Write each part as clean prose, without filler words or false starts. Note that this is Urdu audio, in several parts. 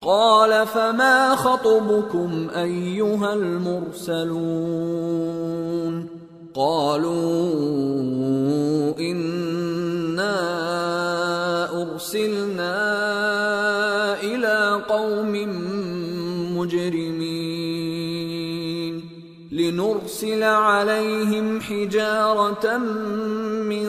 قال فما خطبكم أيها المرسلون قالوا إنا أرسلنا إلى قوم مجرمين لنرسل عليهم حجارة من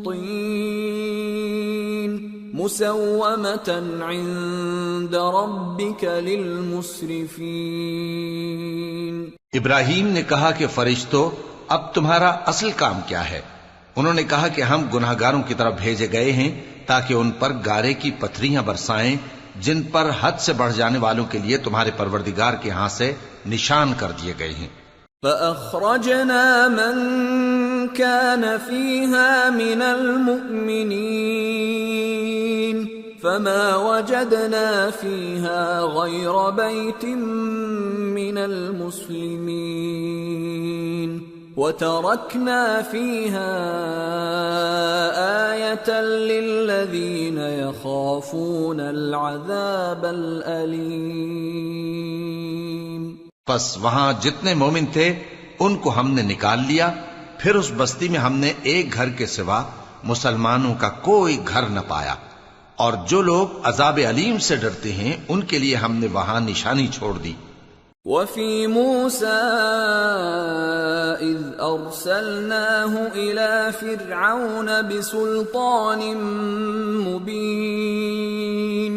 طين مسومة عند ربك للمسرفين۔ ابراہیم نے کہا کہ فرشتوں، اب تمہارا اصل کام کیا ہے؟ انہوں نے کہا کہ ہم گناہگاروں کی طرف بھیجے گئے ہیں تاکہ ان پر گارے کی پتھریاں برسائیں جن پر حد سے بڑھ جانے والوں کے لیے تمہارے پروردگار کے ہاں سے نشان کر دیے گئے ہیں۔ فأخرجنا من كان فيها من المؤمنين فما وجدنا فيها غير بيت من المسلمين وتركنا فيها آية للذين يخافون العذاب الأليم۔ پس وہاں جتنے مومن تھے ان کو ہم نے نکال لیا، پھر اس بستی میں ہم نے ایک گھر کے سوا مسلمانوں کا کوئی گھر نہ پایا، اور جو لوگ عذاب علیم سے ڈرتے ہیں ان کے لیے ہم نے وہاں نشانی چھوڑ دی۔ وفي موسى إذ أرسلناه إلى فرعون بسلطان مبين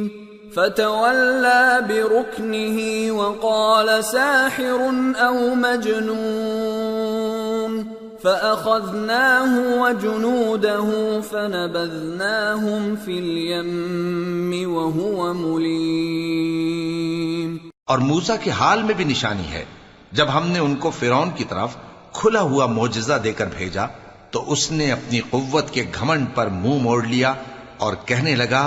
فتولى بركنه وقال ساحر أو مجنون فأخذناه وجنوده فنبذناهم في اليم وهو مليم۔ اور موسیٰ کے حال میں بھی نشانی ہے، جب ہم نے ان کو فرعون کی طرف کھلا ہوا معجزہ دے کر بھیجا تو اس نے اپنی قوت کے گھمنڈ پر منہ موڑ لیا اور کہنے لگا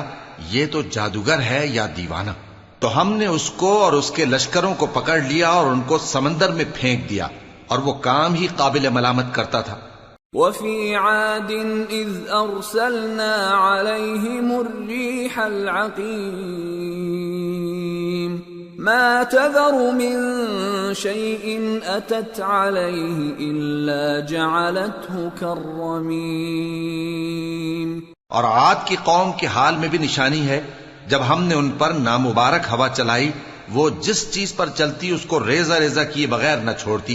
یہ تو جادوگر ہے یا دیوانہ۔ تو ہم نے اس کو اور اس کے لشکروں کو پکڑ لیا اور ان کو سمندر میں پھینک دیا، اور وہ کام ہی قابل ملامت کرتا تھا۔ وفي عاد إذ أرسلنا عليهم الريح العقيم ما تذر من شيء أتت عليه إلا جعلته كالرميم۔ اور عاد کی قوم کے حال میں بھی نشانی ہے، جب ہم نے ان پر نامبارک ہوا چلائی، وہ جس چیز پر چلتی اس کو ریزہ ریزہ کیے بغیر نہ چھوڑتی۔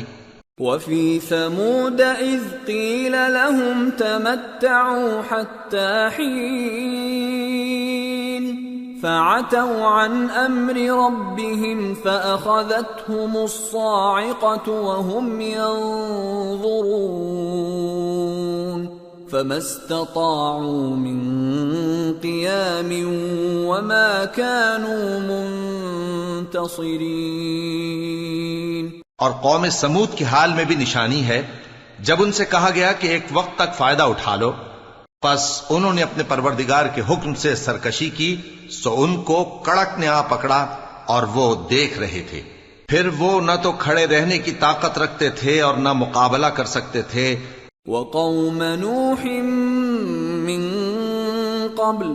وفي ثمود إذ قيل لهم تمتعوا حتى حين فعتوا عن أمر ربهم فأخذتهم الصاعقة وهم ينظرون فما استطاعوا من قيام وما كانوا منتصرين۔ اور قوم سمود کے حال میں بھی نشانی ہے، جب ان سے کہا گیا کہ ایک وقت تک فائدہ اٹھا لو، پس انہوں نے اپنے پروردگار کے حکم سے سرکشی کی، سو ان کو کڑک نے آ پکڑا اور وہ دیکھ رہے تھے، پھر وہ نہ تو کھڑے رہنے کی طاقت رکھتے تھے اور نہ مقابلہ کر سکتے تھے۔ وقوم نوح من قبل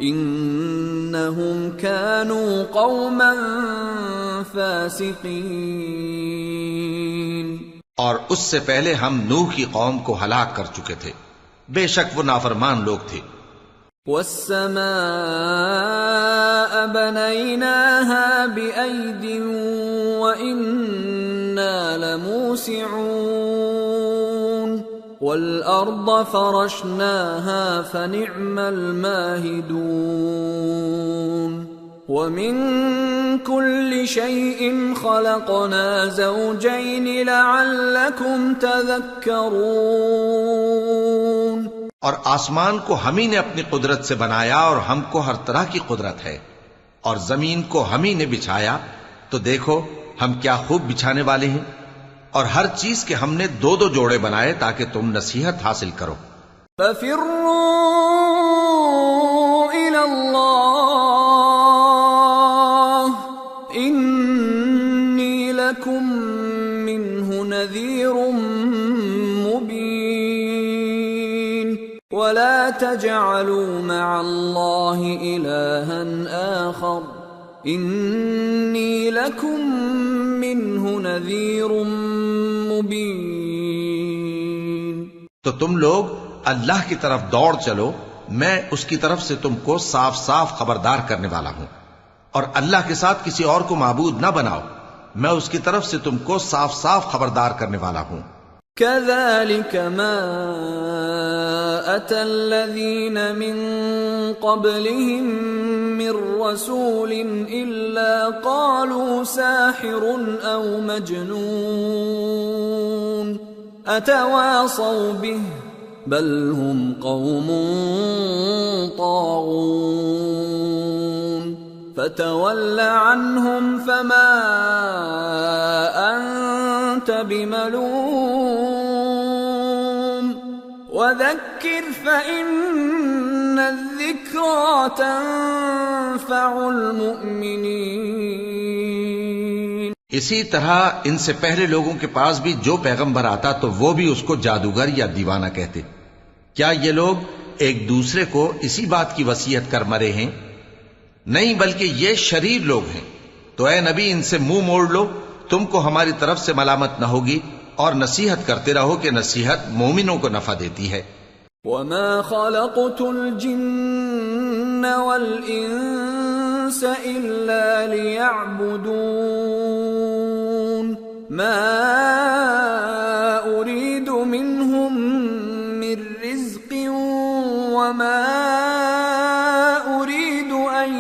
انہم كانوا قوما فاسقین۔ اور اس سے پہلے ہم نوح کی قوم کو ہلاک کر چکے تھے، بے شک وہ نافرمان لوگ تھے۔ والسماء بنيناها بأيد وإنا لموسعون والأرض فرشناها فنعم الماهدون ومن كل شيء خلقنا زوجين لعلكم تذكرون۔ اور آسمان کو ہم ہی نے اپنی قدرت سے بنایا اور ہم کو ہر طرح کی قدرت ہے، اور زمین کو ہم ہی نے بچھایا، تو دیکھو ہم کیا خوب بچھانے والے ہیں، اور ہر چیز کے ہم نے دو دو جوڑے بنائے تاکہ تم نصیحت حاصل کرو۔ فَفِرُّوا إِلَى اللَّهِ إِنِّي لَكُمْ مِنْهُ نَذِيرٌ مُبِينٌ وَلَا تَجْعَلُوا مَعَ اللَّهِ إِلَٰهًا آخَرَ انی لکم منہ نذیر مبین. تو تم لوگ اللہ کی طرف دوڑ چلو، میں اس کی طرف سے تم کو صاف صاف خبردار کرنے والا ہوں. اور اللہ کے ساتھ کسی اور کو معبود نہ بناؤ، میں اس کی طرف سے تم کو صاف صاف خبردار کرنے والا ہوں. كذلك ما أتى الذين من قبلهم من رسول إلا قالوا ساحر أو مجنون أتواصوا به بل هم قوم طاغون فتول عنهم فما أنت بملوم وذكر فإن الذكرى تنفع المؤمنين. اسی طرح ان سے پہلے لوگوں کے پاس بھی جو پیغمبر آتا تو وہ بھی اس کو جادوگر یا دیوانہ کہتے. کیا یہ لوگ ایک دوسرے کو اسی بات کی وصیت کر مرے ہیں؟ نہیں، بلکہ یہ شریر لوگ ہیں. تو اے نبی ان سے منہ موڑ لو، تم کو ہماری طرف سے ملامت نہ ہوگی، اور نصیحت کرتے رہو کہ نصیحت مومنوں کو نفع دیتی ہے. وما خلقت الجن والانس الا ليعبدون ما اريد منهم من رزق وما اريد ان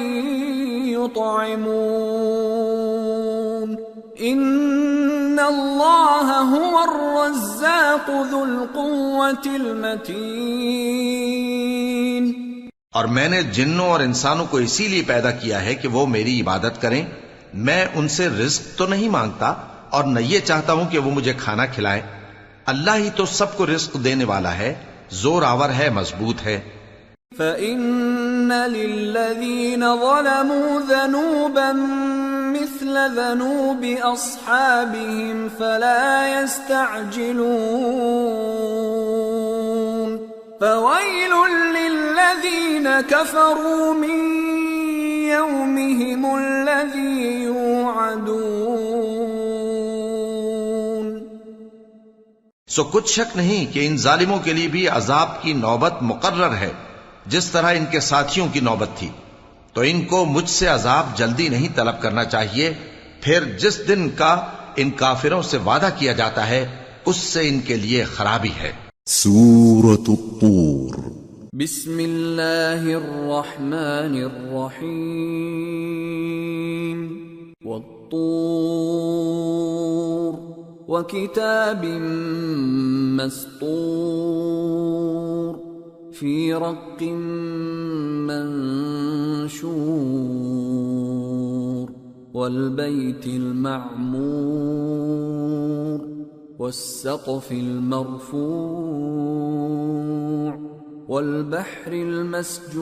يطعمون ان اللہ هو الرزاق ذو القوة المتین. اور میں نے جنوں اور انسانوں کو اسی لیے پیدا کیا ہے کہ وہ میری عبادت کریں. میں ان سے رزق تو نہیں مانگتا اور نہ یہ چاہتا ہوں کہ وہ مجھے کھانا کھلائیں. اللہ ہی تو سب کو رزق دینے والا ہے، زور آور ہے، مضبوط ہے. فَإِنَّ لِلَّذِينَ ظَلَمُوا ذَنُوبًا مثل ذنوب أصحابهم فلا يستعجلون فويل للذين كفروا من يومهم الذي يوعدون. سو کچھ شک نہیں کہ ان ظالموں کے لیے بھی عذاب کی نوبت مقرر ہے، جس طرح ان کے ساتھیوں کی نوبت تھی. تو ان کو مجھ سے عذاب جلدی نہیں طلب کرنا چاہیے، پھر جس دن کا ان کافروں سے وعدہ کیا جاتا ہے اس سے ان کے لیے خرابی ہے. سورة الطور. بسم اللہ الرحمن الرحیم. والطور وکتاب مسطور فی رق منشور والبیت المعمور والسقف المرفوع والبحر المسجور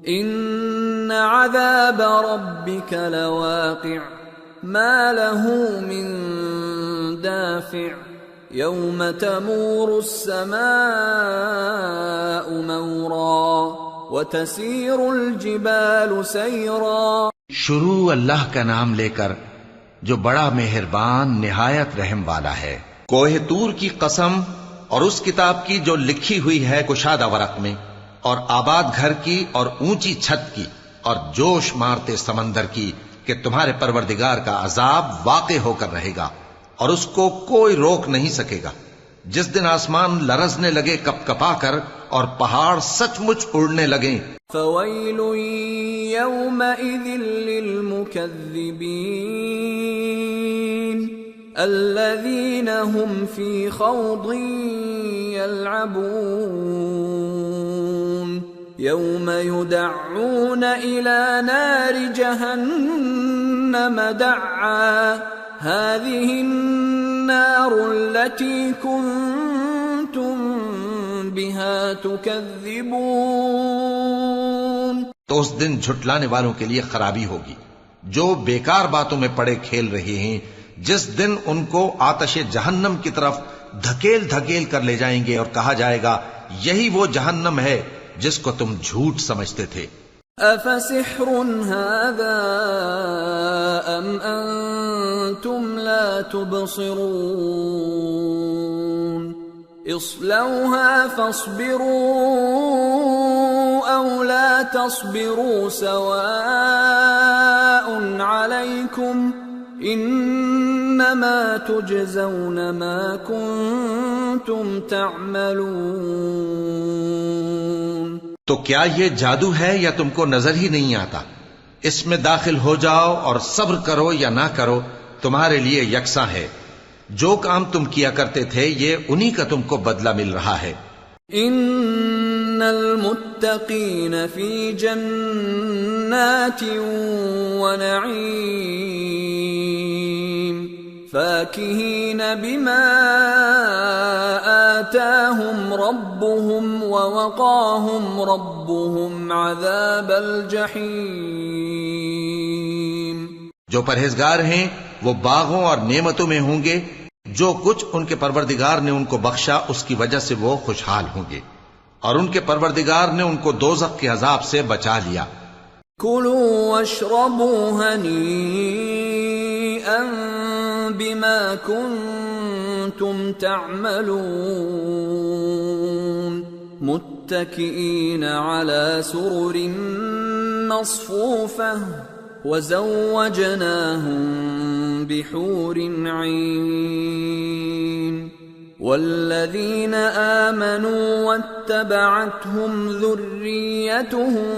ان عذاب ربك لواقع ما له من دافع يوم تمور السماء مورا وتسير الجبال سيرا. شروع اللہ کا نام لے کر جو بڑا مہربان نہایت رحم والا ہے. کوہ طور کی قسم اور اس کتاب کی جو لکھی ہوئی ہے کشادہ ورق میں، اور آباد گھر کی اور اونچی چھت کی، اور جوش مارتے سمندر کی کہ تمہارے پروردگار کا عذاب واقع ہو کر رہے گا اور اس کو کوئی روک نہیں سکے گا. جس دن آسمان لرزنے لگے کپ کپا کر اور پہاڑ سچ مچ اڑنے لگیں. فویل یومئذ للمکذبین الذین هم فی خوض یلعبون یوم یدعون الى نار جہنم دعا هذه النار التي كنتم بها تكذبون. تو اس دن جھٹلانے والوں کے لیے خرابی ہوگی جو بیکار باتوں میں پڑے کھیل رہے ہیں، جس دن ان کو آتش جہنم کی طرف دھکیل دھکیل کر لے جائیں گے اور کہا جائے گا یہی وہ جہنم ہے جس کو تم جھوٹ سمجھتے تھے. أفسحر هذا أم أنتم لا تبصرون اصلوها فاصبروا أو لا تصبروا سواء عليكم انما تجزون ما کنتم تعملون۔ تو کیا یہ جادو ہے یا تم کو نظر ہی نہیں آتا؟ اس میں داخل ہو جاؤ اور صبر کرو یا نہ کرو تمہارے لیے یکساں ہے۔ جو کام تم کیا کرتے تھے یہ انہی کا تم کو بدلہ مل رہا ہے۔ ان المتقین فی جنات ونعیم فاکہین بما آتاہم ربهم ووقاہم ربهم عذاب الجحیم۔ جو پرہیزگار ہیں وہ باغوں اور نعمتوں میں ہوں گے، جو کچھ ان کے پروردگار نے ان کو بخشا اس کی وجہ سے وہ خوشحال ہوں گے، اور ان کے پروردگار نے ان کو دوزخ کے عذاب سے بچا لیا۔ کلوا واشربوا ہنیئا بما کنتم تعملون متکئین علی سرر مصفوفہ وزوجناهم بحور عین۔ والذین آمنوا واتبعتهم ذریتهم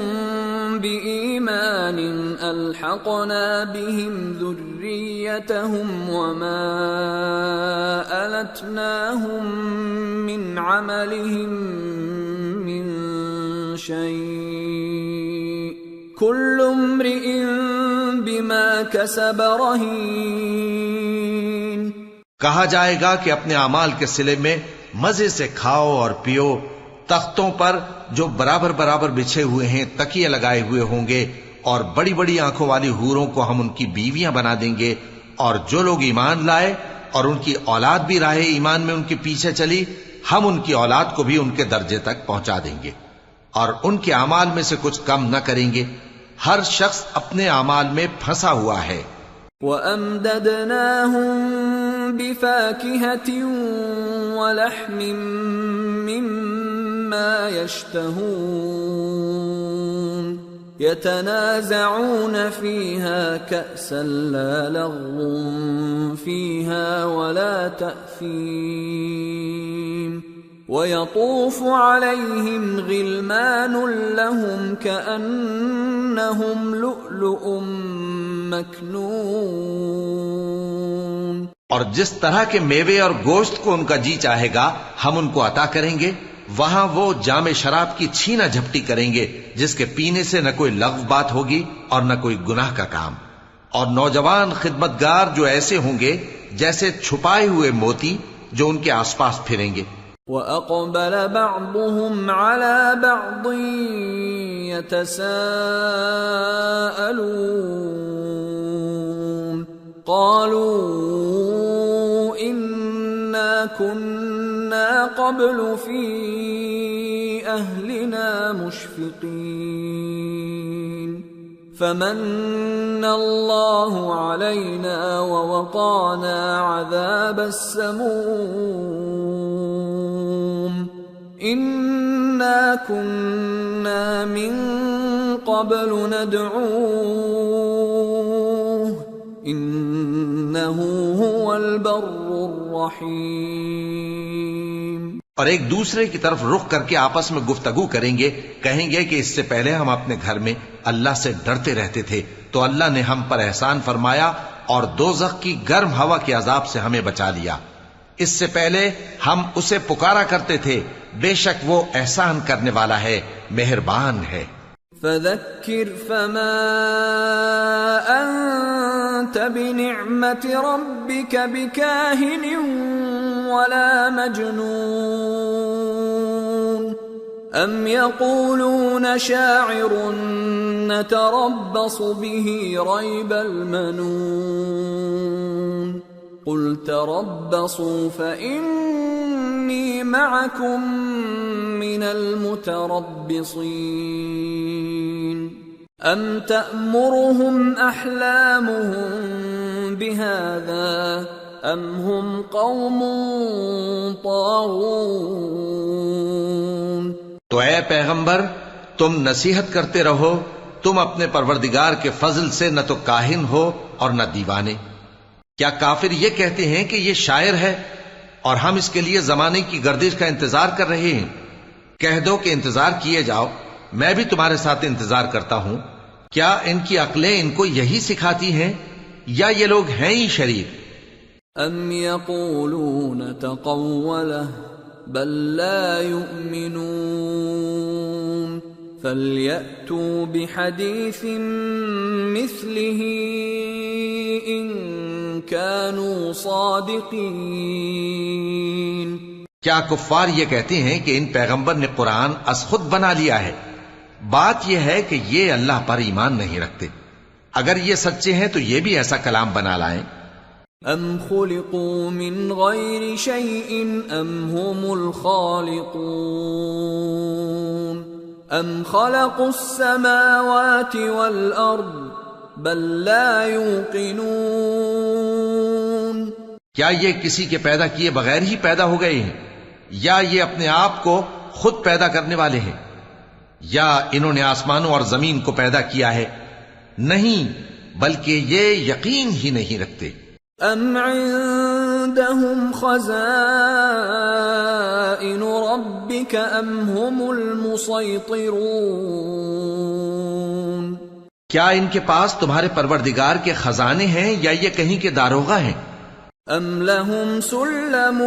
بإیمان الحقنا بهم ذریتهم وما ألتناهم من عملهم من شیء کل امرئ بما کسب رہین۔ کہا جائے گا کہ اپنے اعمال کے صلے میں مزے سے کھاؤ اور پیو، تختوں پر جو برابر برابر بچھے ہوئے ہیں تکیے لگائے ہوئے ہوں گے، اور بڑی بڑی آنکھوں والی حوروں کو ہم ان کی بیویاں بنا دیں گے، اور جو لوگ ایمان لائے اور ان کی اولاد بھی راہ ایمان میں ان کے پیچھے چلی، ہم ان کی اولاد کو بھی ان کے درجے تک پہنچا دیں گے، اور ان کے اعمال میں سے کچھ کم نہ کریں گے۔ ہر شخص اپنے اعمال میں پھنسا ہوا ہے۔ وَأَمْدَدْنَاهُمْ بِفَاكِهَةٍ وَلَحْمٍ مِّمَّا يَشْتَهُونَ يَتَنَازَعُونَ فِيهَا كَأْسًا لَّا لَغْوٌ فِيهَا وَلَا تَأْثِيمٌ وَيَطُوفُ عَلَيْهِمْ غِلْمَانٌ لَّهُمْ كَأَنَّهُمْ لُؤْلُؤٌ مَّكْنُونٌ۔ اور جس طرح کے میوے اور گوشت کو ان کا جی چاہے گا ہم ان کو عطا کریں گے، وہاں وہ جام شراب کی چھینا جھپٹی کریں گے جس کے پینے سے نہ کوئی لغو بات ہوگی اور نہ کوئی گناہ کا کام۔ اور نوجوان خدمتگار جو ایسے ہوں گے جیسے چھپائے ہوئے موتی جو ان کے آس پاس پھریں گے۔ وَأَقْبَلَ بَعْضُهُمْ عَلَى بَعْضٍ يَتَسَاءَلُونَ قَالُوا إِنَّا كُنَّا قَبْلُ فِي أَهْلِنَا مُشْفِقِينَ فَمَنَّ اللَّهُ عَلَيْنَا وَوَقَانَا عَذَابَ السَّمُومِ إِنَّا كُنَّا مِن قَبْلُ نَدْعُوهُ إِنَّهُ هُوَ الْبَرُّ الرَّحِيمُ۔ اور ایک دوسرے کی طرف رخ کر کے آپس میں گفتگو کریں گے، کہیں گے کہ اس سے پہلے ہم اپنے گھر میں اللہ سے ڈرتے رہتے تھے تو اللہ نے ہم پر احسان فرمایا اور دوزخ کی گرم ہوا کے عذاب سے ہمیں بچا لیا۔ اس سے پہلے ہم اسے پکارا کرتے تھے، بے شک وہ احسان کرنے والا ہے، مہربان ہے۔ فَذَكِّرْ فَمَا أَنْتَ بِنِعْمَةِ رَبِّكَ بِكَاهِنٍ وَلَا مَجْنُونٍ أَمْ يَقُولُونَ شَاعِرٌ نَتَرَبَّصُ بِهِ رَيْبَ الْمَنُونِ قُلْ تَرَبَّصُوا فَإِنِّي مَعَكُمْ مِنَ الْمُتَرَبِّصِينَ۔ ام تأمرهم احلامهم بهذا ام هم قوم طاغون. تو اے پیغمبر تم نصیحت کرتے رہو، تم اپنے پروردگار کے فضل سے نہ تو کاہن ہو اور نہ دیوانے. کیا کافر یہ کہتے ہیں کہ یہ شاعر ہے اور ہم اس کے لیے زمانے کی گردش کا انتظار کر رہے ہیں؟ کہہ دو کہ انتظار کیے جاؤ، میں بھی تمہارے ساتھ انتظار کرتا ہوں. کیا ان کی عقلیں ان کو یہی سکھاتی ہیں یا یہ لوگ ہیں ہی شریر؟ ام یقولون تقولہ بل لا یؤمنون فَلْيَأْتُوا بِحَدِيثٍ مِثْلِهِ إِن كَانُوا صَادِقِينَ. کیا کفار یہ کہتے ہیں کہ ان پیغمبر نے قرآن از خود بنا لیا ہے؟ بات یہ ہے کہ یہ اللہ پر ایمان نہیں رکھتے. اگر یہ سچے ہیں تو یہ بھی ایسا کلام بنا لائیں. ام خلقوا من غیر شیء ام هم الخالقون ام خلقوا السماوات والارض بل لا يوقنون. کیا یہ کسی کے پیدا کیے بغیر ہی پیدا ہو گئے ہیں یا یہ اپنے آپ کو خود پیدا کرنے والے ہیں؟ یا انہوں نے آسمانوں اور زمین کو پیدا کیا ہے؟ نہیں، بلکہ یہ یقین ہی نہیں رکھتے. ام عندهم خزائن ربك ام هم المسيطرون. کیا ان کے پاس تمہارے پروردگار کے خزانے ہیں یا یہ کہیں کے داروغہ ہیں؟ ام لهم سلم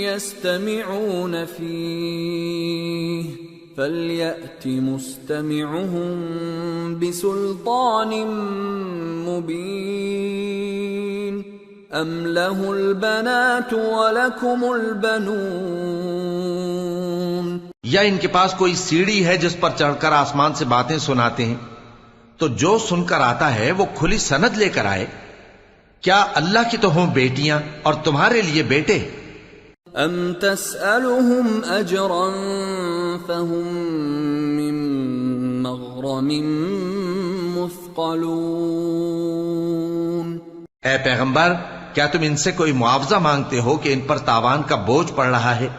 يستمعون فيه فَلْيَأْتِ مُسْتَمِعُهُم بِسُلْطَانٍ مُبِينٍ أَمْ لَهُ الْبَنَاتُ وَلَكُمُ الْبَنُونَ. یا ان کے پاس کوئی سیڑھی ہے جس پر چڑھ کر آسمان سے باتیں سناتے ہیں؟ تو جو سن کر آتا ہے وہ کھلی سند لے کر آئے. کیا اللہ کی تو ہوں بیٹیاں اور تمہارے لیے بیٹے؟ ام تسألهم اجرا فهم من مغرم مثقلون. اے پیغمبر کیا تم ان سے کوئی معاوضہ مانگتے ہو کہ ان پر تاوان کا بوجھ پڑ رہا ہے؟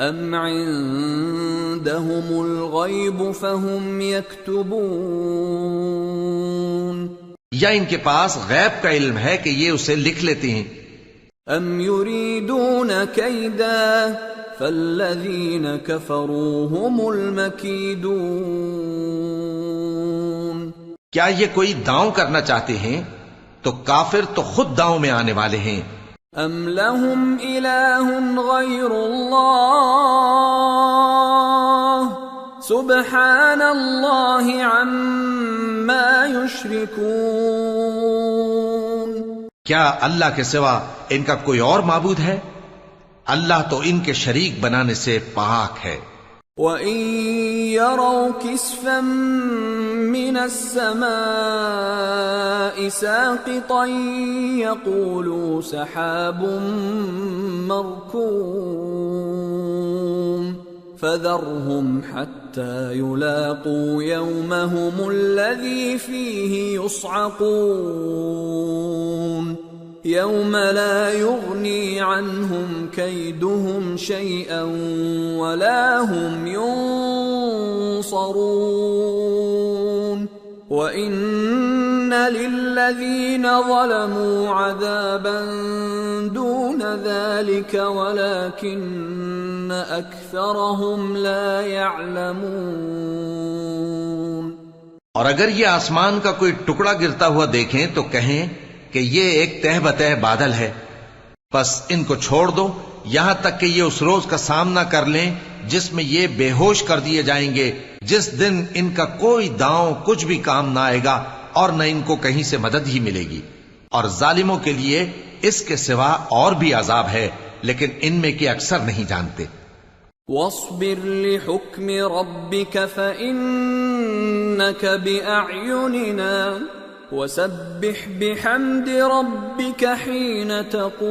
ام عندهم الغیب فهم یکتبون. یا ان کے پاس غیب کا علم ہے کہ یہ اسے لکھ لیتے ہیں؟ ام یریدون کیدا فالذین کفروا هم المکیدون. کیا یہ کوئی داؤں کرنا چاہتے ہیں؟ تو کافر تو خود داؤں میں آنے والے ہیں. ام لهم الہ غیر اللہ سبحان اللہ عما یشرکون. کیا اللہ کے سوا ان کا کوئی اور معبود ہے؟ اللہ تو ان کے شریک بنانے سے پاک ہے. وَإِن يَرَوْا كِسْفًا مِّنَ السَّمَاءِ سَاقِطًا يَقُولُوا سَحَابٌ مَّرْكُومٌ فَذَرْهُمْ حَتَّى يُلَاقُوا يَوْمَهُمُ الَّذِي فِيهِ يُصْعَقُونَ يَوْمَ لَا يُغْنِي عَنْهُمْ كَيْدُهُمْ شَيْئًا وَلَا هُمْ يُنصَرُونَ وَإِنَّ لِلَّذِينَ ظَلَمُوا عَذَابًا دُونَ ذَلِكَ وَلَكِنَّ أَكْثَرَهُمْ لَا يَعْلَمُونَ. اور اگر یہ آسمان کا کوئی ٹکڑا گرتا ہوا دیکھیں تو کہیں کہ یہ ایک تہ بتہ بادل ہے، پس ان کو چھوڑ دو یہاں تک کہ یہ اس روز کا سامنا کر لیں جس میں یہ بے ہوش کر دیے جائیں گے، جس دن ان کا کوئی داؤں کچھ بھی کام نہ آئے گا اور نہ ان کو کہیں سے مدد ہی ملے گی. اور ظالموں کے لیے اس کے سوا اور بھی عذاب ہے، لیکن ان میں کے اکثر نہیں جانتے. وَاصْبِرْ لِحُكْمِ رَبِّكَ فَإِنَّكَ بِأَعْيُنِنَا وَسَبِّحْ بِحَمْدِ رَبِّكَ حِينَ تَقُومُ.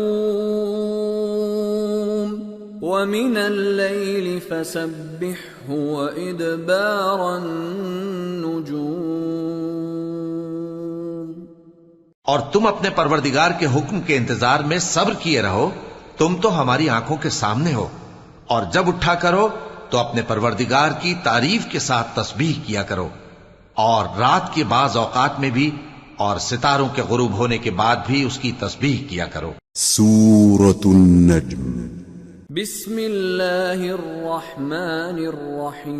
ومن الليل فسبحه وإدبار النجوم. اور تم اپنے پروردگار کے حکم کے انتظار میں صبر کیے رہو، تم تو ہماری آنکھوں کے سامنے ہو، اور جب اٹھا کرو تو اپنے پروردگار کی تعریف کے ساتھ تسبیح کیا کرو، اور رات کے بعض اوقات میں بھی اور ستاروں کے غروب ہونے کے بعد بھی اس کی تسبیح کیا کرو. سورة النجم. بسم اللہ الرحمن الرحیم.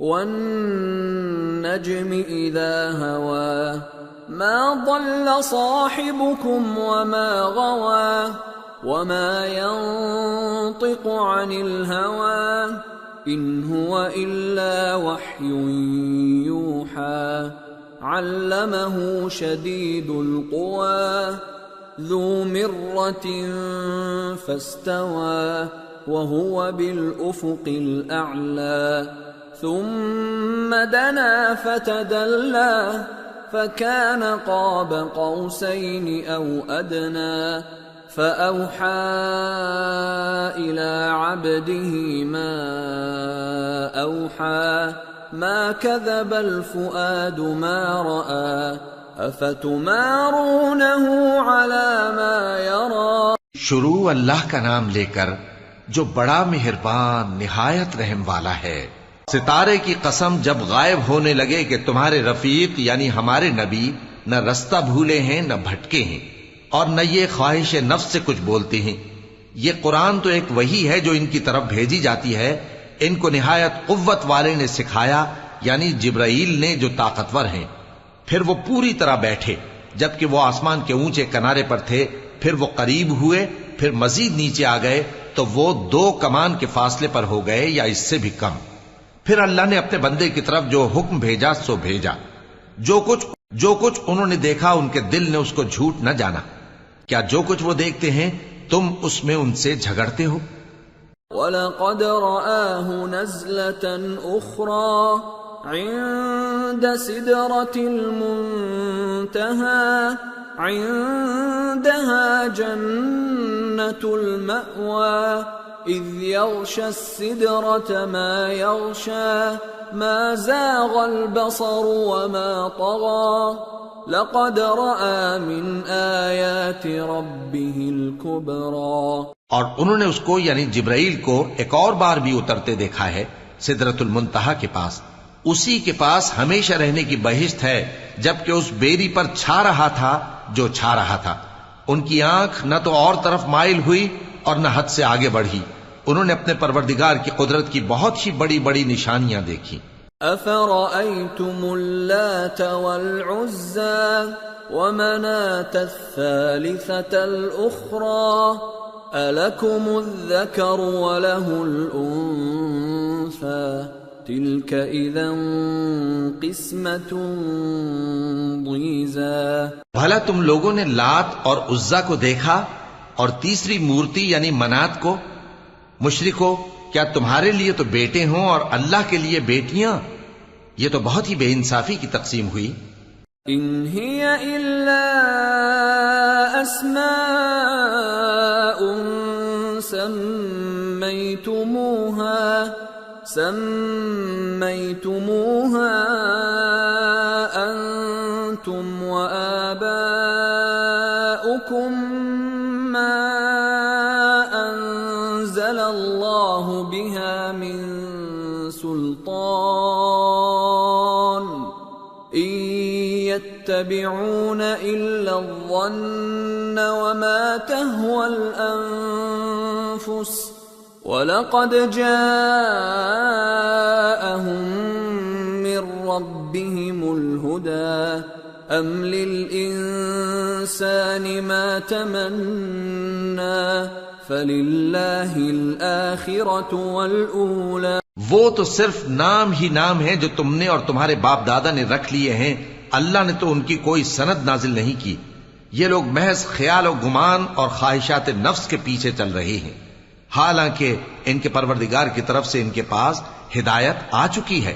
والنجم اذا هوى ما ضل صاحبكم وما غوى وما ينطق عن الهوى ان هو الا وحي يوحى علمه شديد القوى ذو مرة فاستوى وهو بالأفق الأعلى ثم دنا فتدلى فكان قاب قوسين أو أدنى فأوحى إلى عبده ما أوحى ما كذب الفؤاد ما رأى افتمارونه على ما يرى. شروع اللہ کا نام لے کر جو بڑا مہربان نہایت رحم والا ہے. ستارے کی قسم جب غائب ہونے لگے کہ تمہارے رفیق یعنی ہمارے نبی نہ رستہ بھولے ہیں نہ بھٹکے ہیں اور نہ یہ خواہش نفس سے کچھ بولتے ہیں. یہ قرآن تو ایک وحی ہے جو ان کی طرف بھیجی جاتی ہے. ان کو نہایت قوت والے نے سکھایا یعنی جبرائیل نے جو طاقتور ہیں. پھر وہ پوری طرح بیٹھے جبکہ وہ آسمان کے اونچے کنارے پر تھے، پھر وہ قریب ہوئے، پھر مزید نیچے آ گئے تو وہ 2 کمان کے فاصلے پر ہو گئے یا اس سے بھی کم. پھر اللہ نے اپنے بندے کی طرف جو حکم بھیجا سو بھیجا. جو کچھ انہوں نے دیکھا ان کے دل نے اس کو جھوٹ نہ جانا. کیا جو کچھ وہ دیکھتے ہیں تم اس میں ان سے جھگڑتے ہو؟ وَلَقَدْ رَآهُ نَزْلَةً أُخْرَى عند سدرة المنتهى عندها جنة المأوى إذ يغشى السدرة ما يغشى ما زاغ البصر وما طغى لقد رأى من آيات ربه الكبرى. اور انہوں نے اس کو یعنی جبرائیل کو ایک اور بار بھی اترتے دیکھا ہے سدرۃ المنتہا کے پاس. اسی کے پاس ہمیشہ رہنے کی بہشت ہے جبکہ اس بیری پر چھا رہا تھا جو چھا رہا تھا. ان کی آنکھ نہ تو اور طرف مائل ہوئی اور نہ حد سے آگے بڑھی. انہوں نے اپنے پروردگار کی قدرت کی بہت ہی بڑی بڑی نشانیاں دیکھی. افرأيتم اللات والعزى ومناة الثالثة الأخرى ألكم الذكر وله الأنثى تلك اذا قسمة ضیزى. بھلا تم لوگوں نے لات اور عزا کو دیکھا اور تیسری مورتی یعنی منات کو؟ مشرکو، کیا تمہارے لیے تو بیٹے ہوں اور اللہ کے لیے بیٹیاں؟ یہ تو بہت ہی بے انصافی کی تقسیم ہوئی. ان هي الا اسماء سميتموها أنتم وآباؤكم ما أنزل الله بها من سلطان إن يتبعون إلا الظن وما تهوى الأنفس وَلَقَدْ جَاءَهُم مِّن رَّبِّهِمُ الْهُدَىٰ أَمْ لِلْإِنسَانِ مَا تَمَنَّىٰ فَلِلَّهِ الْآخِرَةُ وَالْأُولَىٰ. وہ تو صرف نام ہی نام ہے جو تم نے اور تمہارے باپ دادا نے رکھ لیے ہیں. اللہ نے تو ان کی کوئی سند نازل نہیں کی. یہ لوگ محض خیال و گمان اور خواہشات نفس کے پیچھے چل رہے ہیں، حالانکہ ان کے پروردگار کی طرف سے ان کے پاس ہدایت آ چکی ہے.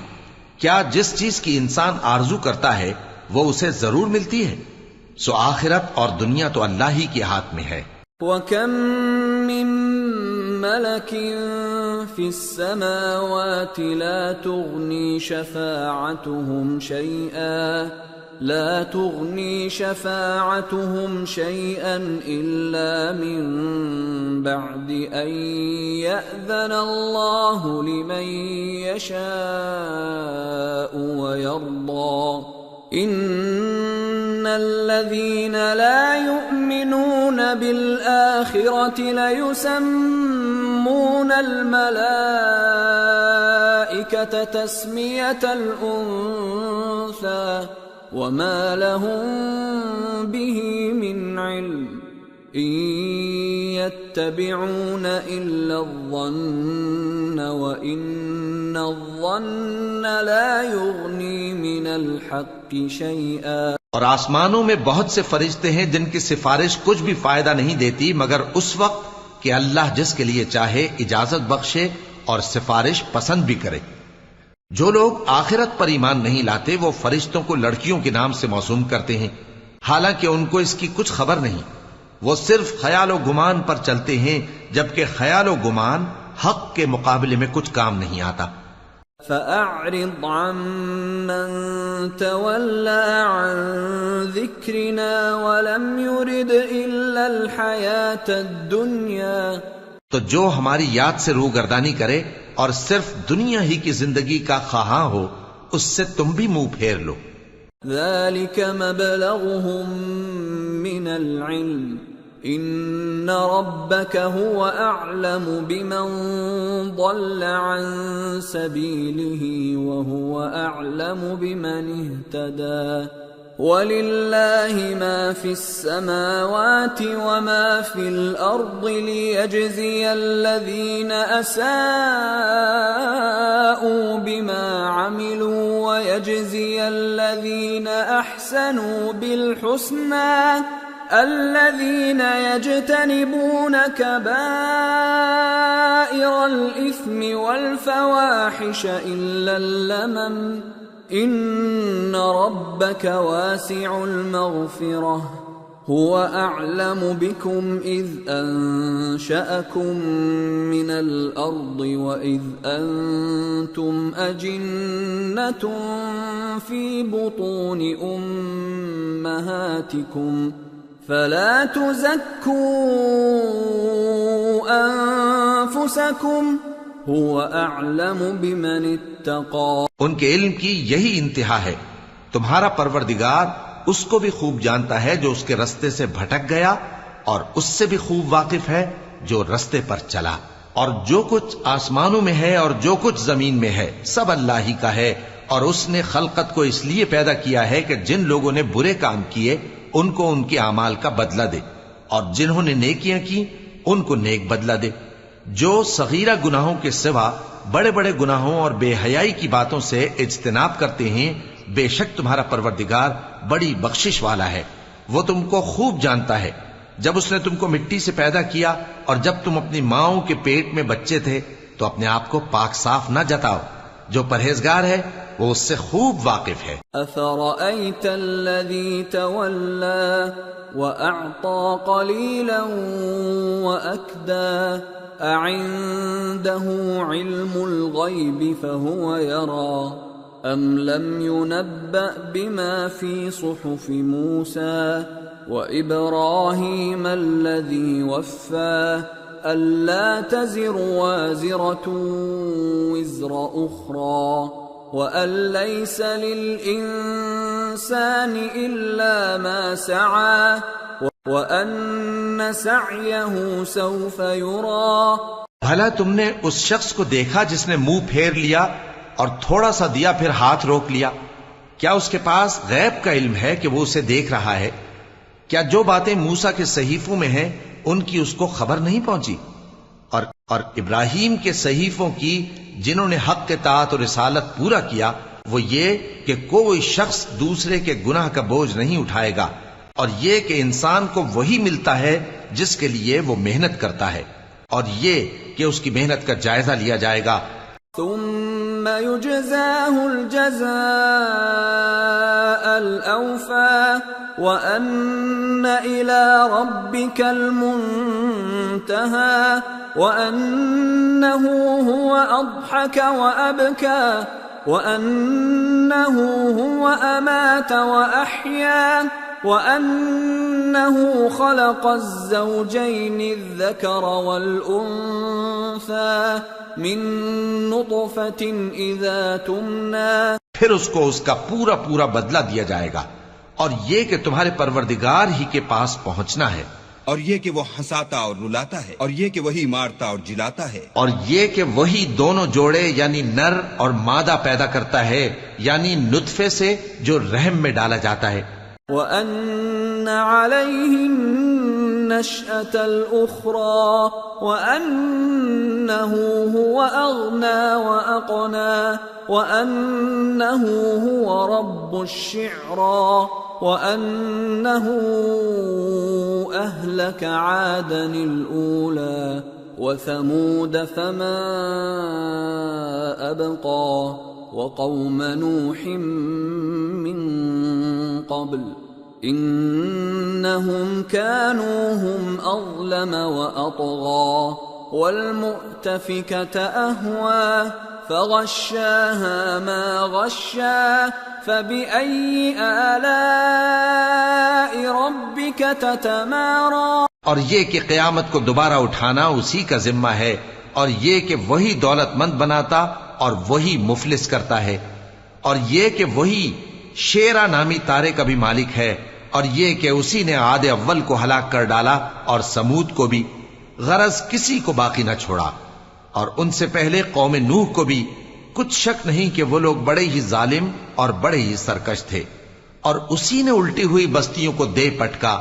کیا جس چیز کی انسان آرزو کرتا ہے وہ اسے ضرور ملتی ہے؟ سو آخرت اور دنیا تو اللہ ہی کے ہاتھ میں ہے. وَكَم مِّن مَّلَكٍ فِي السَّمَاوَاتِ لَا تُغْنِي شَفَاعَتُهُمْ شَيْئًا إِلَّا مِن بَعْدِ أَن يَأْذَنَ اللَّهُ لِمَن يَشَاءُ وَيَرْضَىٰ إِنَّ الَّذِينَ لَا يُؤْمِنُونَ بِالْآخِرَةِ لَيُسَمُّونَ الْمَلَائِكَةَ تَسْمِيَةَ الْأُنثَىٰ وَمَا لَهُم بِهِ مِنْ عِلْمٍ إِن يَتَّبِعُونَ إِلَّا الظَّنَّ وَإِنَّ الظَّنَّ لَا يُغْنِي مِنَ الْحَقِّ شَيْئًا۔ اور آسمانوں میں بہت سے فرشتے ہیں جن کی سفارش کچھ بھی فائدہ نہیں دیتی مگر اس وقت کہ اللہ جس کے لیے چاہے اجازت بخشے اور سفارش پسند بھی کرے۔ جو لوگ آخرت پر ایمان نہیں لاتے وہ فرشتوں کو لڑکیوں کے نام سے موسوم کرتے ہیں، حالانکہ ان کو اس کی کچھ خبر نہیں۔ وہ صرف خیال و گمان پر چلتے ہیں، جبکہ خیال و گمان حق کے مقابلے میں کچھ کام نہیں آتا۔ فَأَعْرِضْ عَمَّن تَوَلَّىٰ عَن ذِكْرِنَا وَلَمْ يُرِدْ إِلَّا الْحَيَاةَ الدُّنْيَا، تو جو ہماری یاد سے روگردانی کرے اور صرف دنیا ہی کی زندگی کا خواہاں ہو، اس سے تم بھی منہ پھیر لو۔ ذَلِكَ مَبْلَغُهُم مِّنَ الْعِلْمِ إِنَّ رَبَّكَ هُوَ أَعْلَمُ بِمَن ضَلَّ عَن سَبِيلِهِ وَهُوَ أَعْلَمُ بِمَنِ اهْتَدَىٰ وَلِلَّهِ مَا فِي السَّمَاوَاتِ وَمَا فِي الْأَرْضِ لِيَجْزِيَ الَّذِينَ أَسَاءُوا بِمَا عَمِلُوا وَيَجْزِيَ الَّذِينَ أَحْسَنُوا بِالْحُسْنَىٰ الَّذِينَ يَجْتَنِبُونَ كَبَائِرَ الْإِثْمِ وَالْفَوَاحِشَ إِلَّا اللَّمَمَ إِنَّ رَبَّكَ وَاسِعُ الْمَغْفِرَةِ هُوَ أَعْلَمُ بِكُمْ إِذْ أَنشَأَكُم مِّنَ الْأَرْضِ وَإِذْ أَنتُمْ أَجِنَّةٌ فِي بُطُونِ أُمَّهَاتِكُمْ فَلَا تُزَكُّوا أَنفُسَكُمْ هُوَ أَعْلَمُ بِمَنِ اتَّقَىٰ۔ ان کے علم کی یہی انتہا ہے، تمہارا پروردگار اس کو بھی خوب جانتا ہے جو اس کے رستے سے بھٹک گیا، اور اس سے بھی خوب واقف ہے جو رستے پر چلا۔ اور جو کچھ آسمانوں میں ہے اور جو کچھ زمین میں ہے سب اللہ ہی کا ہے، اور اس نے خلقت کو اس لیے پیدا کیا ہے کہ جن لوگوں نے برے کام کیے ان کو ان کے اعمال کا بدلہ دے، اور جنہوں نے نیکیاں کی ان کو نیک بدلہ دے۔ جو صغیرہ گناہوں کے سوا بڑے بڑے گناہوں اور بے حیائی کی باتوں سے اجتناب کرتے ہیں، بے شک تمہارا پروردگار بڑی بخشش والا ہے، وہ تم کو خوب جانتا ہے۔ جب اس نے تم کو مٹی سے پیدا کیا اور جب تم اپنی ماؤں کے پیٹ میں بچے تھے تو اپنے آپ کو پاک صاف نہ جتاؤ، جو پرہیزگار ہے وہ اس سے خوب واقف ہے۔ أَفَرَأَيْتَ الَّذِي تَوَلَّىٰ وَأَعْطَىٰ قَلِيلًا وَأَكْدَىٰ أَعِندَهُ عِلْمُ الْغَيْبِ فَهُوَ يَرَىٰ أَمْ لَمْ يُنَبَّأْ بِمَا فِي صُحُفِ مُوسَىٰ وَإِبْرَاهِيمَ الَّذِي وَفَّىٰ أَلَّا تَزِرُ وَازِرَةٌ وِزْرَ أُخْرَىٰ وَأَن لَّيْسَ لِلْإِنسَانِ إِلَّا مَا سَعَىٰ وَأَنَّ سَعْيَهُ سَوْفَ يُرَىٰ۔ بھلا تم نے اس شخص کو دیکھا جس نے منہ پھیر لیا اور تھوڑا سا دیا پھر ہاتھ روک لیا؟ کیا اس کے پاس غیب کا علم ہے کہ وہ اسے دیکھ رہا ہے؟ کیا جو باتیں موسیٰ کے صحیفوں میں ہیں ان کی اس کو خبر نہیں پہنچی؟ اور ابراہیم کے صحیفوں کی جنہوں نے حق کے اطاعت اور رسالت پورا کیا، وہ یہ کہ کوئی شخص دوسرے کے گناہ کا بوجھ نہیں اٹھائے گا، اور یہ کہ انسان کو وہی ملتا ہے جس کے لیے وہ محنت کرتا ہے، اور یہ کہ اس کی محنت کا جائزہ لیا جائے گا۔ ثم يجزاه الجزاء الأوفى وأن إلى ربك المنتهى وأنه هو أضحك وأبكى وأنه هو أمات وأحيا وأنه خلق الزوجين الذكر والأنثى من نطفة إذا تمنى. پھر اس کو اس کا پورا پورا بدلہ دیا جائے گا، اور یہ کہ تمہارے پروردگار ہی کے پاس پہنچنا ہے، اور یہ کہ وہ ہنساتا اور رلاتا ہے، اور یہ کہ وہی مارتا اور جلاتا ہے، اور یہ کہ وہی دونوں جوڑے یعنی نر اور مادہ پیدا کرتا ہے، یعنی نطفے سے جو رحم میں ڈالا جاتا ہے. وَأَنَّ عَلَيْهِ النَّشْأَةَ الْأُخْرَى وَأَنَّهُ هُوَ أَغْنَى وَأَقْنَى وَأَنَّهُ هُوَ رَبُّ الشِّعْرَى وَأَنَّهُ أَهْلَكَ عَادًا الْأُولَى وَثَمُودَ فَمَا أَبْقَى وَقَوْمَ نُوحٍ مِّن قَبْلُ إِنَّهُمْ كَانُوا هُمْ أَظْلَمَ وَأَطْغَى وَالْمُؤْتَفِكَةَ أَهْوَى فَغَشَّاهَا مَا غَشَّى فَبِأَيِّ آلَاءِ رَبِّكَ تَتَمَارَى. اور یہ کہ قیامت کو دوبارہ اٹھانا اسی کا ذمہ ہے، اور یہ کہ وہی دولت مند بناتا اور وہی مفلس کرتا ہے، اور یہ کہ وہی شیرا نامی تارے کا بھی مالک ہے، اور یہ کہ اسی نے عاد اول کو ہلاک کر ڈالا اور سمود کو بھی، غرض کسی کو باقی نہ چھوڑا، اور ان سے پہلے قوم نوح کو بھی. کچھ شک نہیں کہ وہ لوگ بڑے ہی ظالم اور بڑے ہی سرکش تھے، اور اسی نے الٹی ہوئی بستیوں کو دے پٹکا،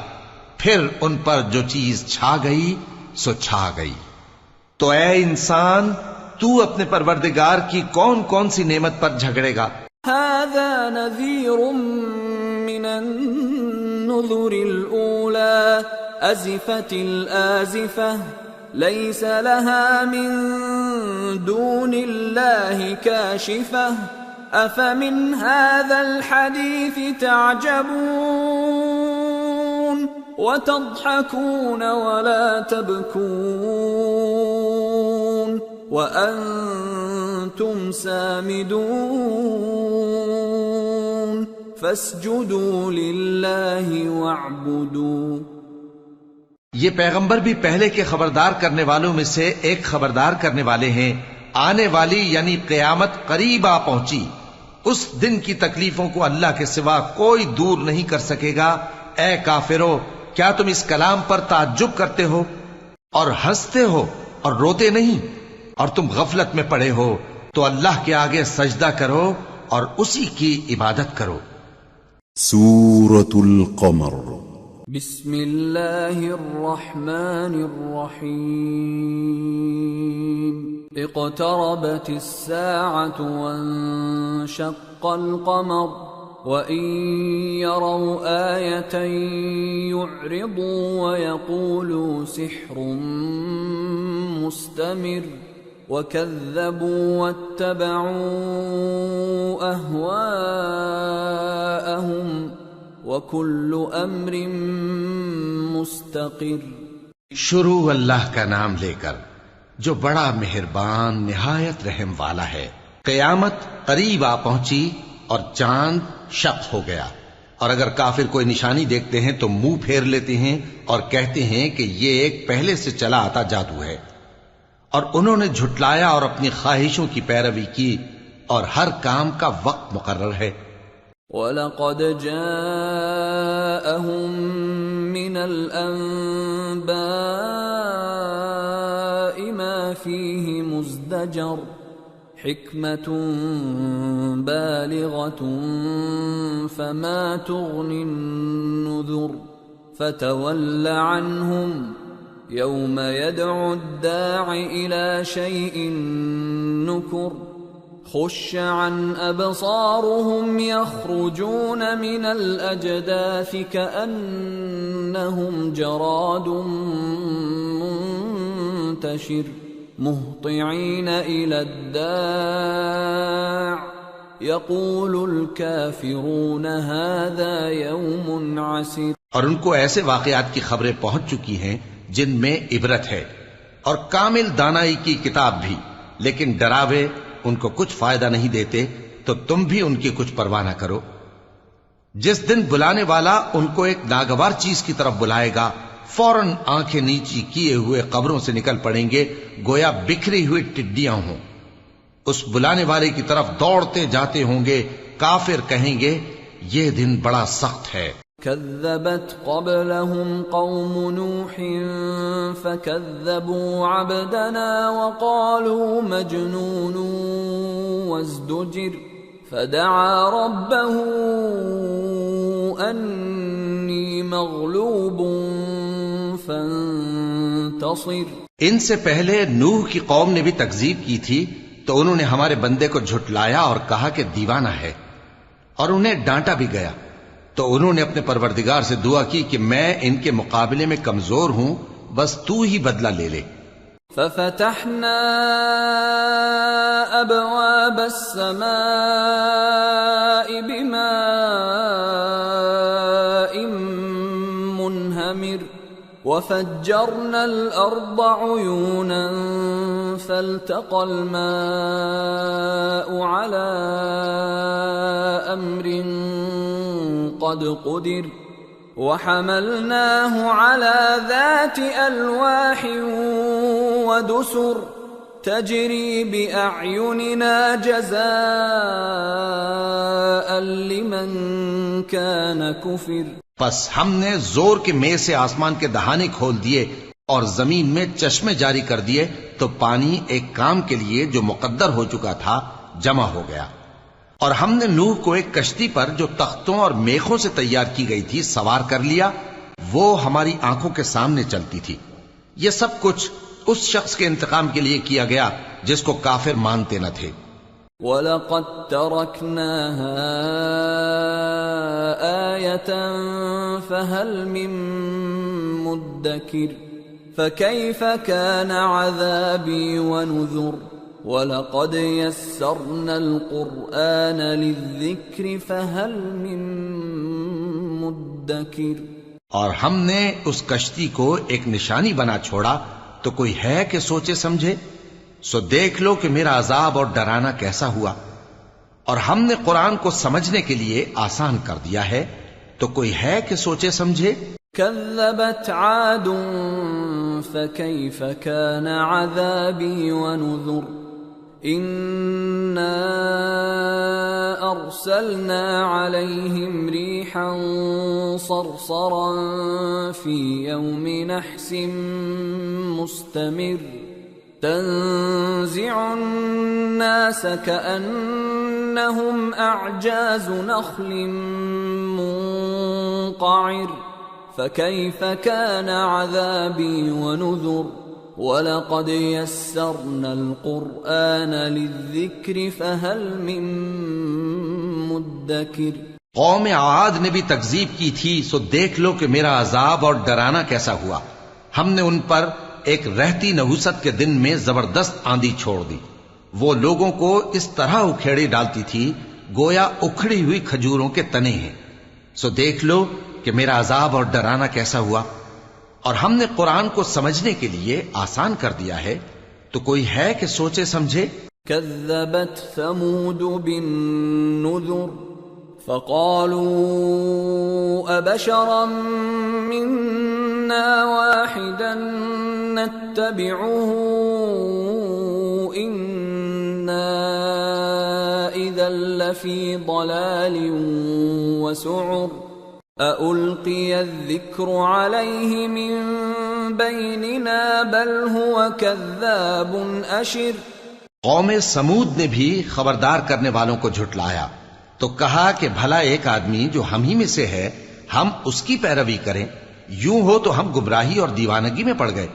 پھر ان پر جو چیز چھا گئی سو چھا گئی. تو اے انسان، تو اپنے پروردگار کی کون کون سی نعمت پر جھگڑے گا؟ هذا نذير من النذر الأولى أزفت الآزفة ليس لها من دون الله كاشفة أفمن هذا الحديث تعجبون وتضحكون ولا تبكون وأنتم سامدون فاسجدوا لله واعبدوا. یہ پیغمبر بھی پہلے کے خبردار کرنے والوں میں سے ایک خبردار کرنے والے ہیں. آنے والی یعنی قیامت قریب آ پہنچی، اس دن کی تکلیفوں کو اللہ کے سوا کوئی دور نہیں کر سکے گا. اے کافرو، کیا تم اس کلام پر تعجب کرتے ہو اور ہنستے ہو اور روتے نہیں؟ اور تم غفلت میں پڑے ہو تو اللہ کے آگے سجدہ کرو اور اسی کی عبادت کرو. سورة القمر. بسم اللہ الرحمن الرحیم. اقتربت الساعة وانشق القمر وإن يروا آية يعرضوا ويقولوا سحر مستمر وكذبوا واتبعوا أهواءهم وكل أمر مستقر. شروع اللہ کا نام لے کر جو بڑا مہربان نہایت رحم والا ہے. قیامت قریب آ پہنچی اور چاند شق ہو گیا، اور اگر کافر کوئی نشانی دیکھتے ہیں تو منہ پھیر لیتے ہیں اور کہتے ہیں کہ یہ ایک پہلے سے چلا آتا جادو ہے. اور انہوں نے جھٹلایا اور اپنی خواہشوں کی پیروی کی، اور ہر کام کا وقت مقرر ہے. وَلَقَدْ جَاءَهُم مِّنَ الْأَنبَاءِ مَا فِيهِ مُزْدَجَرٌ حِكْمَةٌ بَالِغَةٌ فَمَا تُغْنِ النُّذُرُ فَتَوَلَّ عَنْهُمْ يَوْمَ يَدْعُ الدَّاعِ إِلَى شَيْءٍ نُكُرٍ خُشَّ عَنْ أَبْصَارُهُمْ يَخْرُجُونَ مِنَ الْأَجْدَاثِ كَأَنَّهُمْ جَرَادٌ مُنْتَشِرٌ مُهْطِعِينَ إِلَى الدَّاعِ يقول الكافرون هذا يوم عسير. اور ان کو ایسے واقعات کی خبریں پہنچ چکی ہیں جن میں عبرت ہے اور کامل دانائی کی کتاب بھی، لیکن ڈراوے ان کو کچھ فائدہ نہیں دیتے، تو تم بھی ان کی کچھ پرواہ نہ کرو. جس دن بلانے والا ان کو ایک ناگوار چیز کی طرف بلائے گا، فوراً آنکھیں نیچی کیے ہوئے قبروں سے نکل پڑیں گے گویا بکھری ہوئی ٹڈیاں ہوں. اس بلانے والے کی طرف دوڑتے جاتے ہوں گے. کافر کہیں گے یہ دن بڑا سخت ہے. كذبت قبلهم قوم نوح فكذبوا عبدنا وقالوا مجنون وازدجر فدعا ربه أني مغلوب فانتصر. ان سے پہلے نوح کی قوم نے بھی تکذیب کی تھی تو انہوں نے ہمارے بندے کو جھٹلایا اور کہا کہ دیوانہ ہے، اور انہیں ڈانٹا بھی گیا. تو انہوں نے اپنے پروردگار سے دعا کی کہ میں ان کے مقابلے میں کمزور ہوں، بس تو ہی بدلہ لے لے. ففتحنا ابواب السماء بماء منهمر وفجرنا الارض عيونا فالتقى الماء على امر قد قدر وحملناه على ذات ألواح ودسر تجري بأعيننا جزاء لمن كان كفر. پس ہم نے زور کے مے سے آسمان کے دہانے کھول دیے اور زمین میں چشمے جاری کر دیے، تو پانی ایک کام کے لیے جو مقدر ہو چکا تھا جمع ہو گیا. اور ہم نے نوح کو ایک کشتی پر جو تختوں اور میخوں سے تیار کی گئی تھی سوار کر لیا، وہ ہماری آنکھوں کے سامنے چلتی تھی. یہ سب کچھ اس شخص کے انتقام کے لیے کیا گیا جس کو کافر مانتے نہ تھے. وَلَقَدْ تَرَكْنَاهَا آيَةً فَهَلْ مِن مُدَّكِرٍ فَكَيْفَ كَانَ عَذَابِي وَنُذُرِ. وَلَقَدْ يَسَّرْنَا الْقُرْآنَ لِلذِّكْرِ فَهَلْ مِن مُدَّكِرٍ. اور ہم نے اس کشتی کو ایک نشانی بنا چھوڑا، تو کوئی ہے کہ سوچے سمجھے؟ سو دیکھ لو کہ میرا عذاب اور ڈرانا کیسا ہوا. اور ہم نے قرآن کو سمجھنے کے لیے آسان کر دیا ہے، تو کوئی ہے کہ سوچے سمجھے؟ كذبت عاد فكيف كان عذابي ونذر. إنا أرسلنا عليهم ريحا صرصرا في يوم نحس مستمر تنزع الناس كأنهم أعجاز نخل منقعر. فكيف كان عذابي ونذر. وَلَقَدْ يَسَّرْنَا الْقُرْآنَ لِلذِّكْرِ فَهَلْ مِن مُدَّكِرٍ. قوم عاد نے بھی تکذیب کی تھی، سو دیکھ لو کہ میرا عذاب اور ڈرانا کیسا ہوا. ہم نے ان پر ایک رہتی نحوست کے دن میں زبردست آندھی چھوڑ دی. وہ لوگوں کو اس طرح اکھیڑے ڈالتی تھی گویا اکھڑی ہوئی کھجوروں کے تنے ہیں. سو دیکھ لو کہ میرا عذاب اور ڈرانا کیسا ہوا. اور ہم نے قرآن کو سمجھنے کے لیے آسان کر دیا ہے، تو کوئی ہے کہ سوچے سمجھے؟ كذبت ثمود بالنذر فقالوا أبشرا منا واحدا نتبعه إنا إذا لفي ضلال وسعر. أَأُلْقِيَ الذِّكْرُ عَلَيْهِ مِن بَيْنِنَا بَلْ هُوَ كَذَّابٌ أَشِرٌ. قوم سمود نے بھی خبردار کرنے والوں کو جھٹلایا، تو کہا کہ بھلا ایک آدمی جو ہم ہی میں سے ہے ہم اس کی پیروی کریں؟ یوں ہو تو ہم گمراہی اور دیوانگی میں پڑ گئے.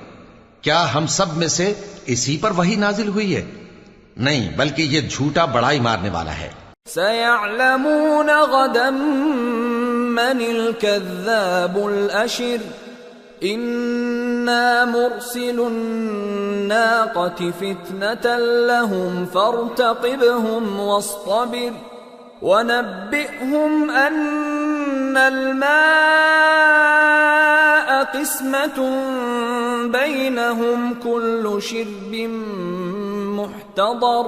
کیا ہم سب میں سے اسی پر وحی نازل ہوئی ہے؟ نہیں، بلکہ یہ جھوٹا بڑائی مارنے والا ہے. سَيَعْلَمُونَ غَدًا من الكذاب الأشر. إنا مرسل الناقة فتنة لهم فارتقبهم واصطبر وَنَبِّئْهُمْ أَنَّ الْمَاءَ قِسْمَةٌ بَيْنَهُمْ كُلُّ شِرْبٍ مُحْتَضَرٌ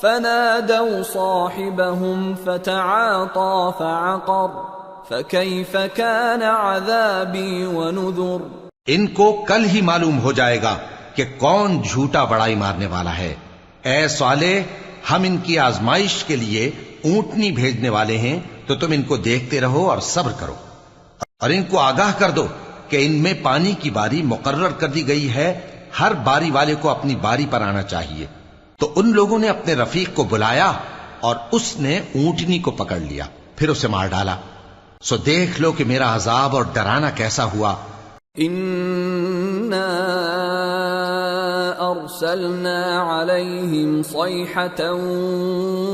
فَنَادَوْا صَاحِبَهُمْ فَتَعَاطَى فَعَقَرَ فَكَيْفَ كَانَ عَذَابِي وَنُذُرِ۔ ان کو کل ہی معلوم ہو جائے گا کہ کون جھوٹا بڑائی مارنے والا ہے۔ اے صالح، ہم ان کی آزمائش کے لیے اونٹنی بھیجنے والے ہیں، تو تم ان کو دیکھتے رہو اور صبر کرو، اور ان کو آگاہ کر دو کہ ان میں پانی کی باری مقرر کر دی گئی ہے، ہر باری والے کو اپنی باری پر آنا چاہیے۔ تو ان لوگوں نے اپنے رفیق کو بلایا اور اس نے اونٹنی کو پکڑ لیا، پھر اسے مار ڈالا۔ سو دیکھ لو کہ میرا عذاب اور ڈرانا کیسا ہوا۔ إِنَّا أَرْسَلْنَا عَلَيْهِمْ صَيْحَةً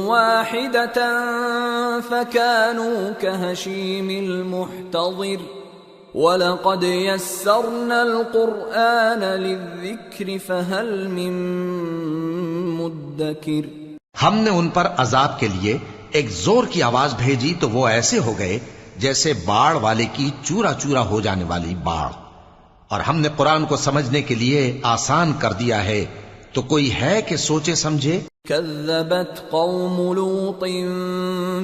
وَاحِدَةً فَكَانُوا كَهَشِيمِ الْمُحْتَظِرِ وَلَقَدْ يَسَّرْنَا الْقُرْآنَ لِلذِّكْرِ فَهَلْ مِن مُدَّكِرٍ۔ ہم نے ان پر عذاب کے لیے ایک زور کی آواز بھیجی تو وہ ایسے ہو گئے جیسے باڑ والے کی چورا چورا ہو جانے والی باڑ، اور ہم نے قرآن کو سمجھنے کے لیے آسان کر دیا ہے، تو کوئی ہے کہ سوچے سمجھے؟ كذبت قوم لوط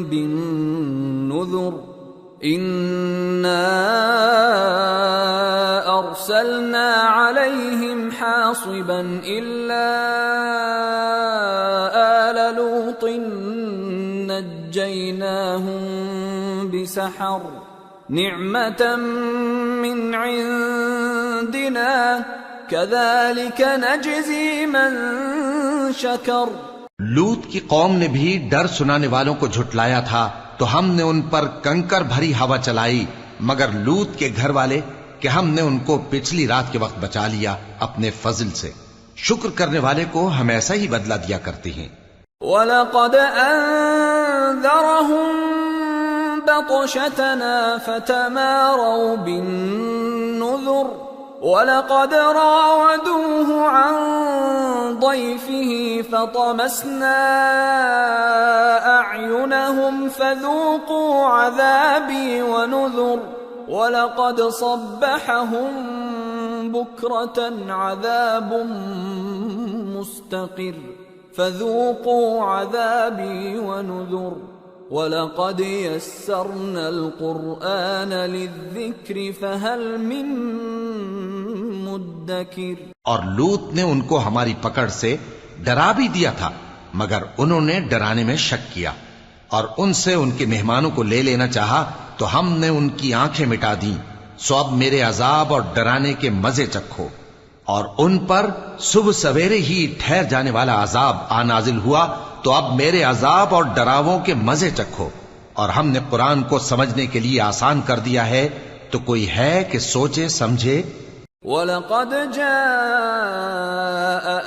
بالنذر إنا أرسلنا عليهم حاصبا إلا آل لوط نجيناهم بسحر نعمة من عندنا كذلك نجزي من شكر۔ لوط کی قوم نے بھی ڈر سنانے والوں کو جھٹلایا تھا، تو ہم نے ان پر کنکر بھری ہوا چلائی، مگر لوط کے گھر والے کہ ہم نے ان کو پچھلی رات کے وقت بچا لیا اپنے فضل سے۔ شکر کرنے والے کو ہم ایسا ہی بدلہ دیا کرتے ہیں۔ وَلَقَدْ أَنذَرَهُم بَطْشَتَنَا فَتَمَارَوْا بِالنُّذُرِ وَلَقَدْ رَاوَدُوهُ عَن ضَيْفِهِ فَطَمَسْنَا أَعْيُنَهُمْ فَذُوقُوا عَذَابِي وَنُذُرِ وَلَقَدْ صَبَّحَهُم بُكْرَةً عَذَابٌ مُسْتَقِرٌ فَذُوقُوا عَذَابِي وَنُذُرِ وَلَقَدْ يَسَّرْنَا الْقُرْآنَ لِلذِّكْرِ فَهَلْ مِن مُدَّكِرٍ۔ اور لوط نے ان کو ہماری پکڑ سے ڈرا بھی دیا تھا، مگر انہوں نے ڈرانے میں شک کیا، اور ان سے ان کے مہمانوں کو لے لینا چاہا تو ہم نے ان کی آنکھیں مٹا دیں۔ سو اب میرے عذاب اور ڈرانے کے مزے چکھو۔ اور ان پر صبح سویرے ہی ٹھہر جانے والا عذاب آ نازل ہوا، تو اب میرے عذاب اور ڈراووں کے مزے چکھو۔ اور ہم نے قرآن کو سمجھنے کے لیے آسان کر دیا ہے، تو کوئی ہے کہ سوچے سمجھے؟ وَلَقَدْ جَاءَ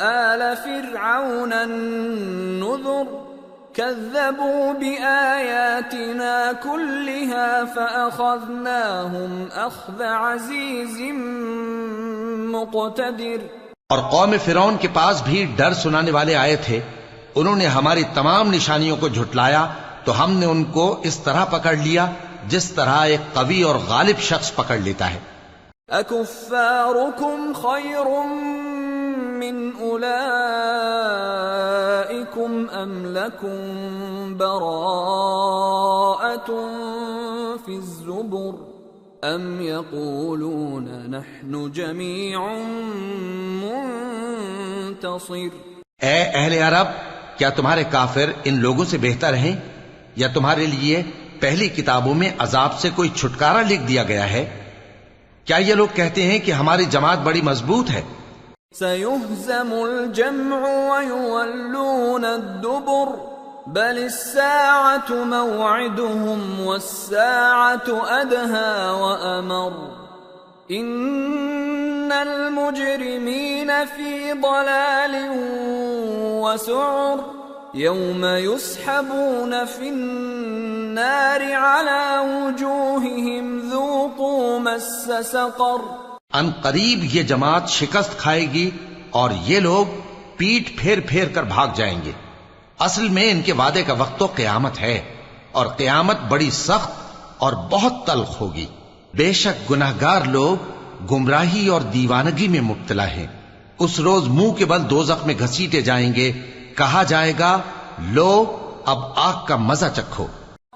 آلَ فِرْعَوْنَ النُّذُرُ كَذَّبُوا بِآيَاتِنَا كُلِّهَا فَأَخَذْنَاهُمْ أَخْذَ عَزِيزٍ مُقْتَدِرٍ۔ اور قوم فرعون کے پاس بھی ڈر سنانے والے آئے تھے، انہوں نے ہماری تمام نشانیوں کو جھٹلایا، تو ہم نے ان کو اس طرح پکڑ لیا جس طرح ایک قوی اور غالب شخص پکڑ لیتا ہے۔ أَكُفَّارُكُمْ خَيْرٌ مِّنْ أُولَئِكُمْ أَمْ لَكُمْ بَرَاءَةٌ فِي الزُّبُرِ أَمْ يَقُولُونَ نَحْنُ جَمِيعٌ مُنْتَصِرٌ۔ اے اہل عرب، کیا تمہارے کافر ان لوگوں سے بہتر ہیں، یا تمہارے لیے پہلی کتابوں میں عذاب سے کوئی چھٹکارا لکھ دیا گیا ہے؟ کیا یہ لوگ کہتے ہیں کہ ہماری جماعت بڑی مضبوط ہے؟ سَيُهْزَمُ الْجَمْعُ وَيُوَلُّونَ الدُّبُرَ بَلِ السَّاعَةُ مَوْعِدُهُمْ وَالسَّاعَةُ أَدْهَى وَأَمَرُّ إِنَّ الْمُجْرِمِينَ فِي ضَلَالٍ وَسُعُرٍ يَوْمَ يُسْحَبُونَ فِي النَّارِ عَلَى وُجُوهِهِمْ ذُوقُوا مَسَّ سَقَرَ۔ ان قریب یہ جماعت شکست کھائے گی اور یہ لوگ پیٹ پھیر پھیر کر بھاگ جائیں گے۔ اصل میں ان کے وعدے کا وقت تو قیامت ہے، اور قیامت بڑی سخت اور بہت تلخ ہوگی. بے شک گناہگار لوگ گمراہی اور دیوانگی میں مبتلا ہیں. اس روز منہ کے بل دوزخ میں گھسیٹے جائیں گے. کہا جائے گا لو اب آگ کا مزہ چکھو.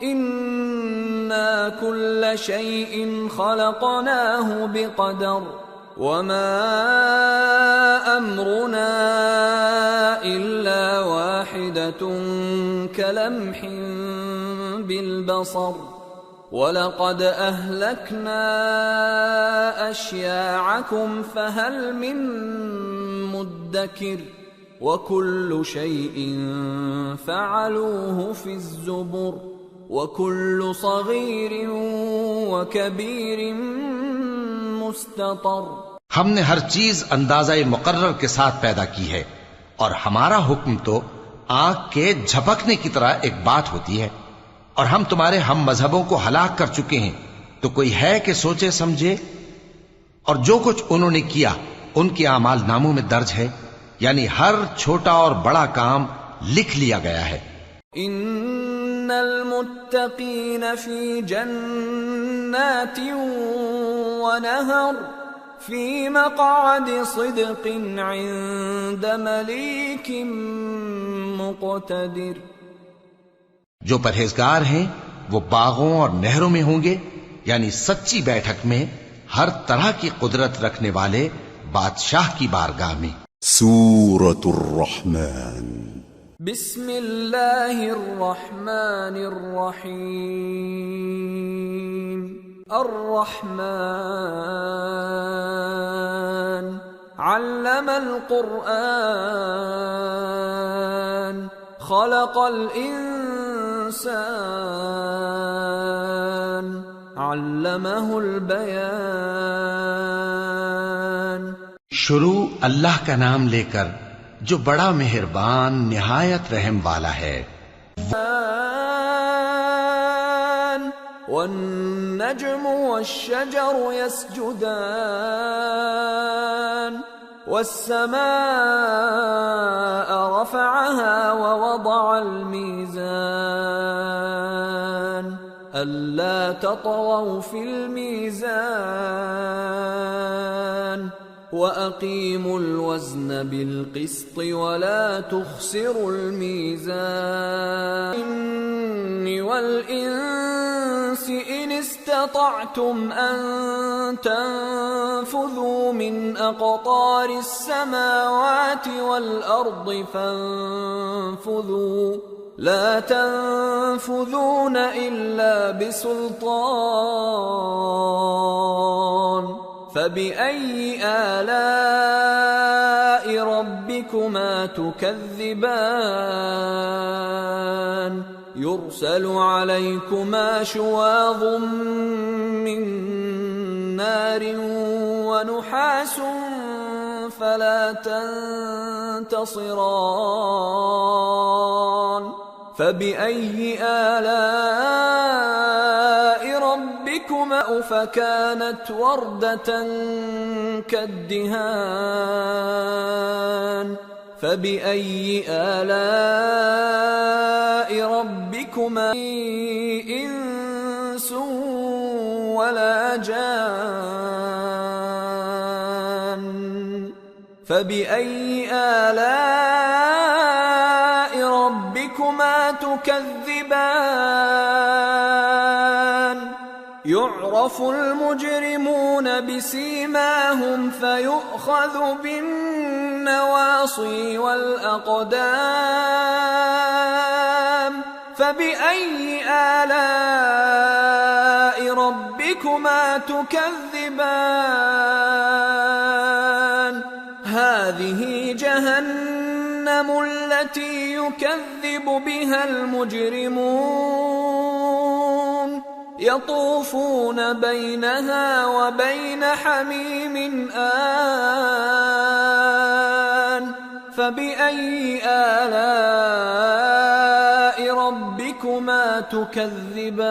اِنَّا كُلَّ شَيْءٍ خَلَقْنَاهُ بِقَدَرٍ وَمَا أَمْرُنَا إِلَّا وَاحِدَةٌ كَلَمْحٍ بِالْبَصَرِ وَلَقَدْ أَهْلَكْنَا أَشْيَاعَكُمْ فَهَلْ مِن مُدَّكِرٍ وَكُلُّ شَيْءٍ فَعَلُوهُ فِي الزُّبُرِ وَكُلُّ صَغِيرٍ وَكَبِيرٍ مُسْتَطَرٍ. ہم نے ہر چیز اندازہ مقرر کے ساتھ پیدا کی ہے، اور ہمارا حکم تو آنکھ کے جھپکنے کی طرح ایک بات ہوتی ہے. اور ہم تمہارے ہم مذہبوں کو ہلاک کر چکے ہیں، تو کوئی ہے کہ سوچے سمجھے؟ اور جو کچھ انہوں نے کیا ان کے اعمال ناموں میں درج ہے، یعنی ہر چھوٹا اور بڑا کام لکھ لیا گیا ہے. ان المتقین فی جنات ونہر فی مقعد صدق عند ملیک مقتدر. جو پرہیزگار ہیں وہ باغوں اور نہروں میں ہوں گے، یعنی سچی بیٹھک میں ہر طرح کی قدرت رکھنے والے بادشاہ کی بارگاہ میں. سورة الرحمن. بسم اللہ الرحمن الرحیم. الرحمن علم القرآن خلق الانسان علمہ البیان. شروع اللہ کا نام لے کر جو بڑا مہربان نہایت رحم والا ہے. والنجم والشجر يسجدان والسماء رفعها ووضع الميزان ألا تطغوا في الميزان وَأَقِيمُوا الْوَزْنَ بِالْقِسْطِ وَلَا تُخْسِرُوا الْمِيزَانَ وَالْإِنسِ إِنِ اسْتَطَعْتُمْ أَن تَنفُذُوا مِنْ أَقْطَارِ السَّمَاوَاتِ وَالْأَرْضِ فَانفُذُوا لَا تَنفُذُونَ إِلَّا بِسُلْطَانٍ فَبِأَيِّ آلَاءِ رَبِّكُمَا تُكَذِّبَانِ يُرْسَلُ عَلَيْكُمَا شُوَاظٌ مِّن نَّارٍ وَنُحَاسٌ فَلَا تَنتَصِرَانِ فَبِأَيِّ آلَاءِ رَبِّكُمَا فَكَانَتْ وَرْدَةً كَالدِّهَانِ فَبِأَيِّ آلَاءِ رَبِّكُمَا إِنسٌ وَلَا جَانٌّ فَبِأَيِّ آلَاءِ رَبِّكُمَا تُكَذِّبَانِ يُعْرَفُ الْمُجْرِمُونَ بِسِيمَاهُمْ فَيُؤْخَذُ بِالنَّوَاصِي وَالْأَقْدَامِ فَبِأَيِّ آلَاءِ رَبِّكُمَا تُكَذِّبَانِ هَذِهِ جَهَنَّمُ الَّتِي يُكَذِّبُ بِهَا الْمُجْرِمُونَ يَطُوفُونَ بَيْنَهَا وَبَيْنَ حَمِيمٍ آنٍ فَبِأَيِّ آلَاءِ رَبِّكُمَا تُكَذِّبَانِ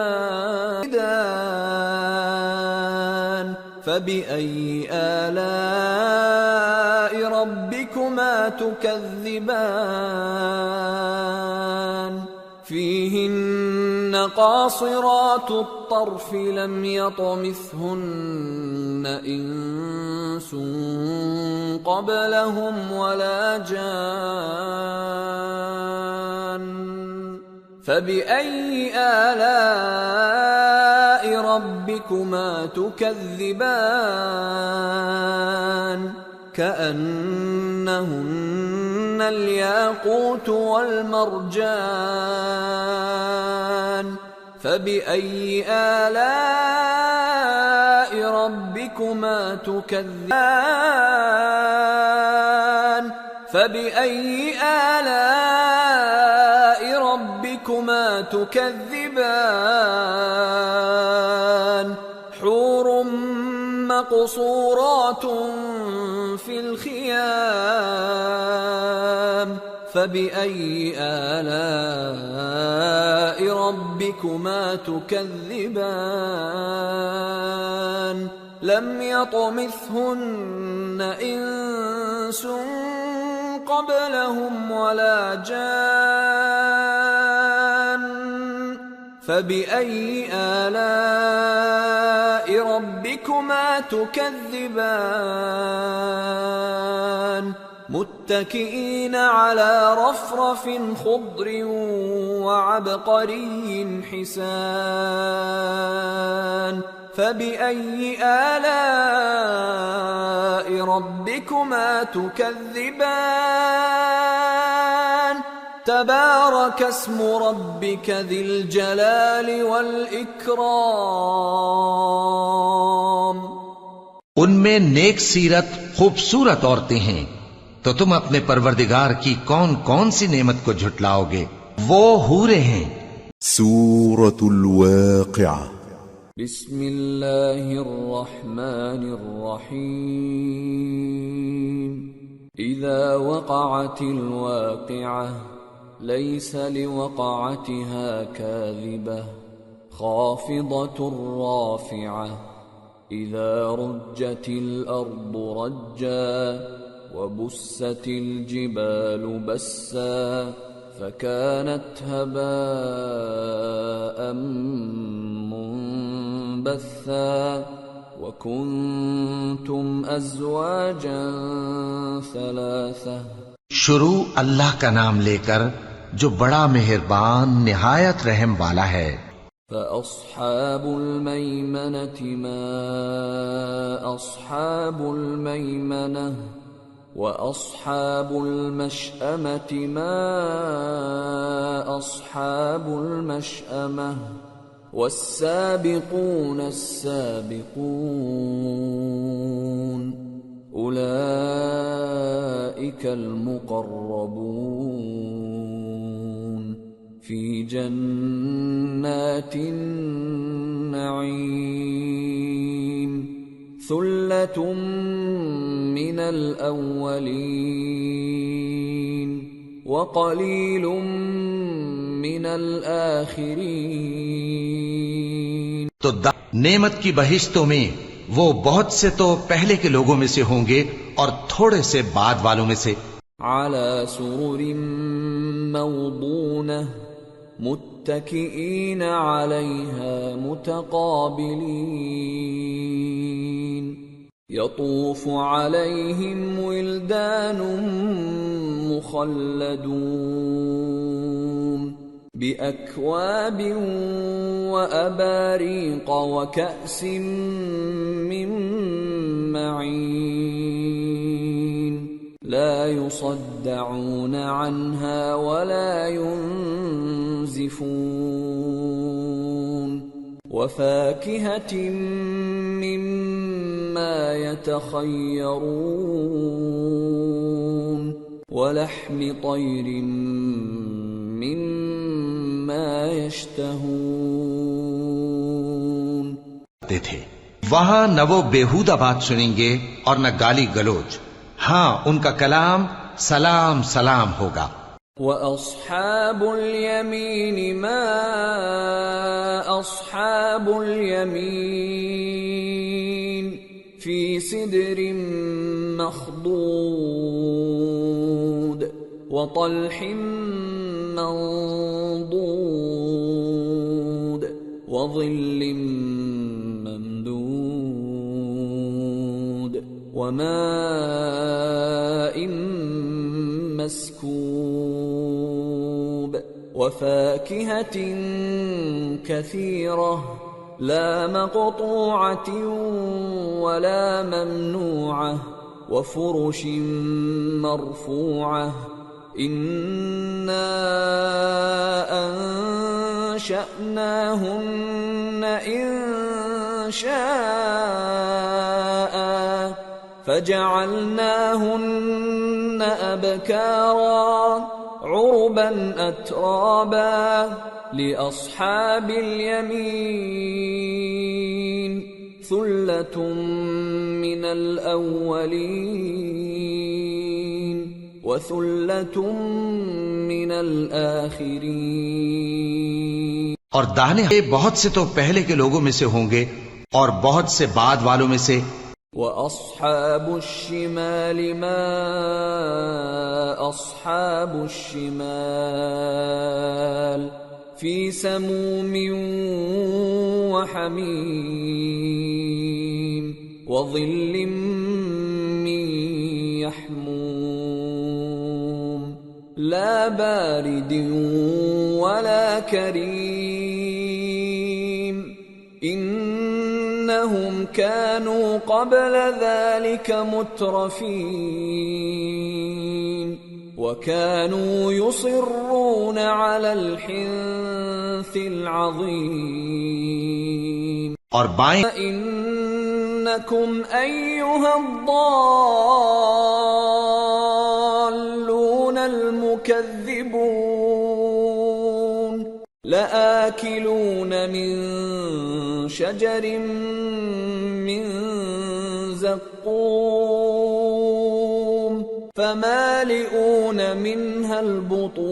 فَبِأَيِّ آلَاءِ رَبِّكُمَا تُكَذِّبَانِ فِيهِنَّ قاصرات الطرف لم يطمثهن إنس قبلهم ولا جان فبأي آلاء ربكما تكذبان كأنهن الياقوت والمرجان فبأي آلاء ربكما تكذبان فبأي آلاء ربكما تكذبان حور مقصورات في الخيام فبأي آلاء ربكما تكذبان لم يطمثهن إنس قبلهم ولا جان فبأي آلاء ربكما تكذبان متكئين على رفرف خضر وعبقري حسان فبأي آلاء ربكما تكذبان تبارك اسم ربك ذي الجلال والإكرام ان میں نیک سیرت خوبصورت عورتیں ہیں تو تم اپنے پروردگار کی کون کون سی نعمت کو جھٹلاؤ گے؟ وہ حوریں ہیں۔ سورة الواقعة بسم اللہ الرحمن الرحیم اذا وقعت الواقعة ليس لوقعتها كاذبة خافضة رافعة إذا رجت الأرض رجا وبست الجبال بسا فكانت هباء منبثا وكنتم أزواجا ثلاثة شروع اللہ کا نام لے کر جو بڑا مہربان نہایت رحم والا ہے۔ فأصحاب الميمنة ما أصحاب الميمنة وأصحاب المشأمة ما أصحاب المشأمة والسابقون السابقون أولئك المقربون في جنات النعيم ثلة من الأولين وقليل من الآخرين تو نعمت کی بہشتوں میں وہ بہت سے تو پہلے کے لوگوں میں سے ہوں گے اور تھوڑے سے بعد والوں میں سے۔ على سرر موضونة متكئين عليها متقابلين يطوف عليهم ولدان مخلدون بأكواب وأباريق وكأس من معين لا يصدعون عنها ولا ينزفون وفاكهة مما يتخيرون ولحم طير مما يشتهون تھے وہاں نہ وہ بیہودہ بات سنیں گے اور نہ گالی گلوچ، ہاں ان کا کلام سلام سلام ہوگا۔ وَأَصْحَابُ الْيَمِينِ مَا أَصْحَابُ الْيَمِينِ فِي سِدْرٍ مَّخْضُودٍ وَطَلْحٍ مَّنضُودٍ وظل ممدود وماء مسكوب وفاكهة كثيرة لا مقطوعة ولا ممنوعة وفرش مرفوعة إنا أنشأناهن إنشاء فجعلناهن أبكارا عربا أترابا لأصحاب اليمين ثلة من الأولين وثلة من الآخرين. اور داہنے بہت سے تو پہلے کے لوگوں میں سے ہوں گے اور بہت سے بعد والوں میں سے. وَأَصْحَابُ الشِّمَالِ مَا أَصْحَابُ الشِّمَالِ فِي سَمُومٍ وَحَمِيمٍ وَظِلٍّ مِّن يَحْمُومٍ لَا بَارِدٍ وَلَا كَرِيمٍ إِنَّهُمْ كَانُوا قَبْلَ ذَلِكَ مُتْرَفِينَ وَكَانُوا يُصِرُّونَ عَلَى الْحِنثِ الْعَظِيمِ. اور بائیں إِنَّكُمْ أَيُّهَا الضَّالُّونَ الْمُكَذِّبُونَ لَآكِلُونَ مِن شَجَرٍ مِّن زَقُّومٍ فَمَالِئُونَ مِنْهَا الْبُطُونَ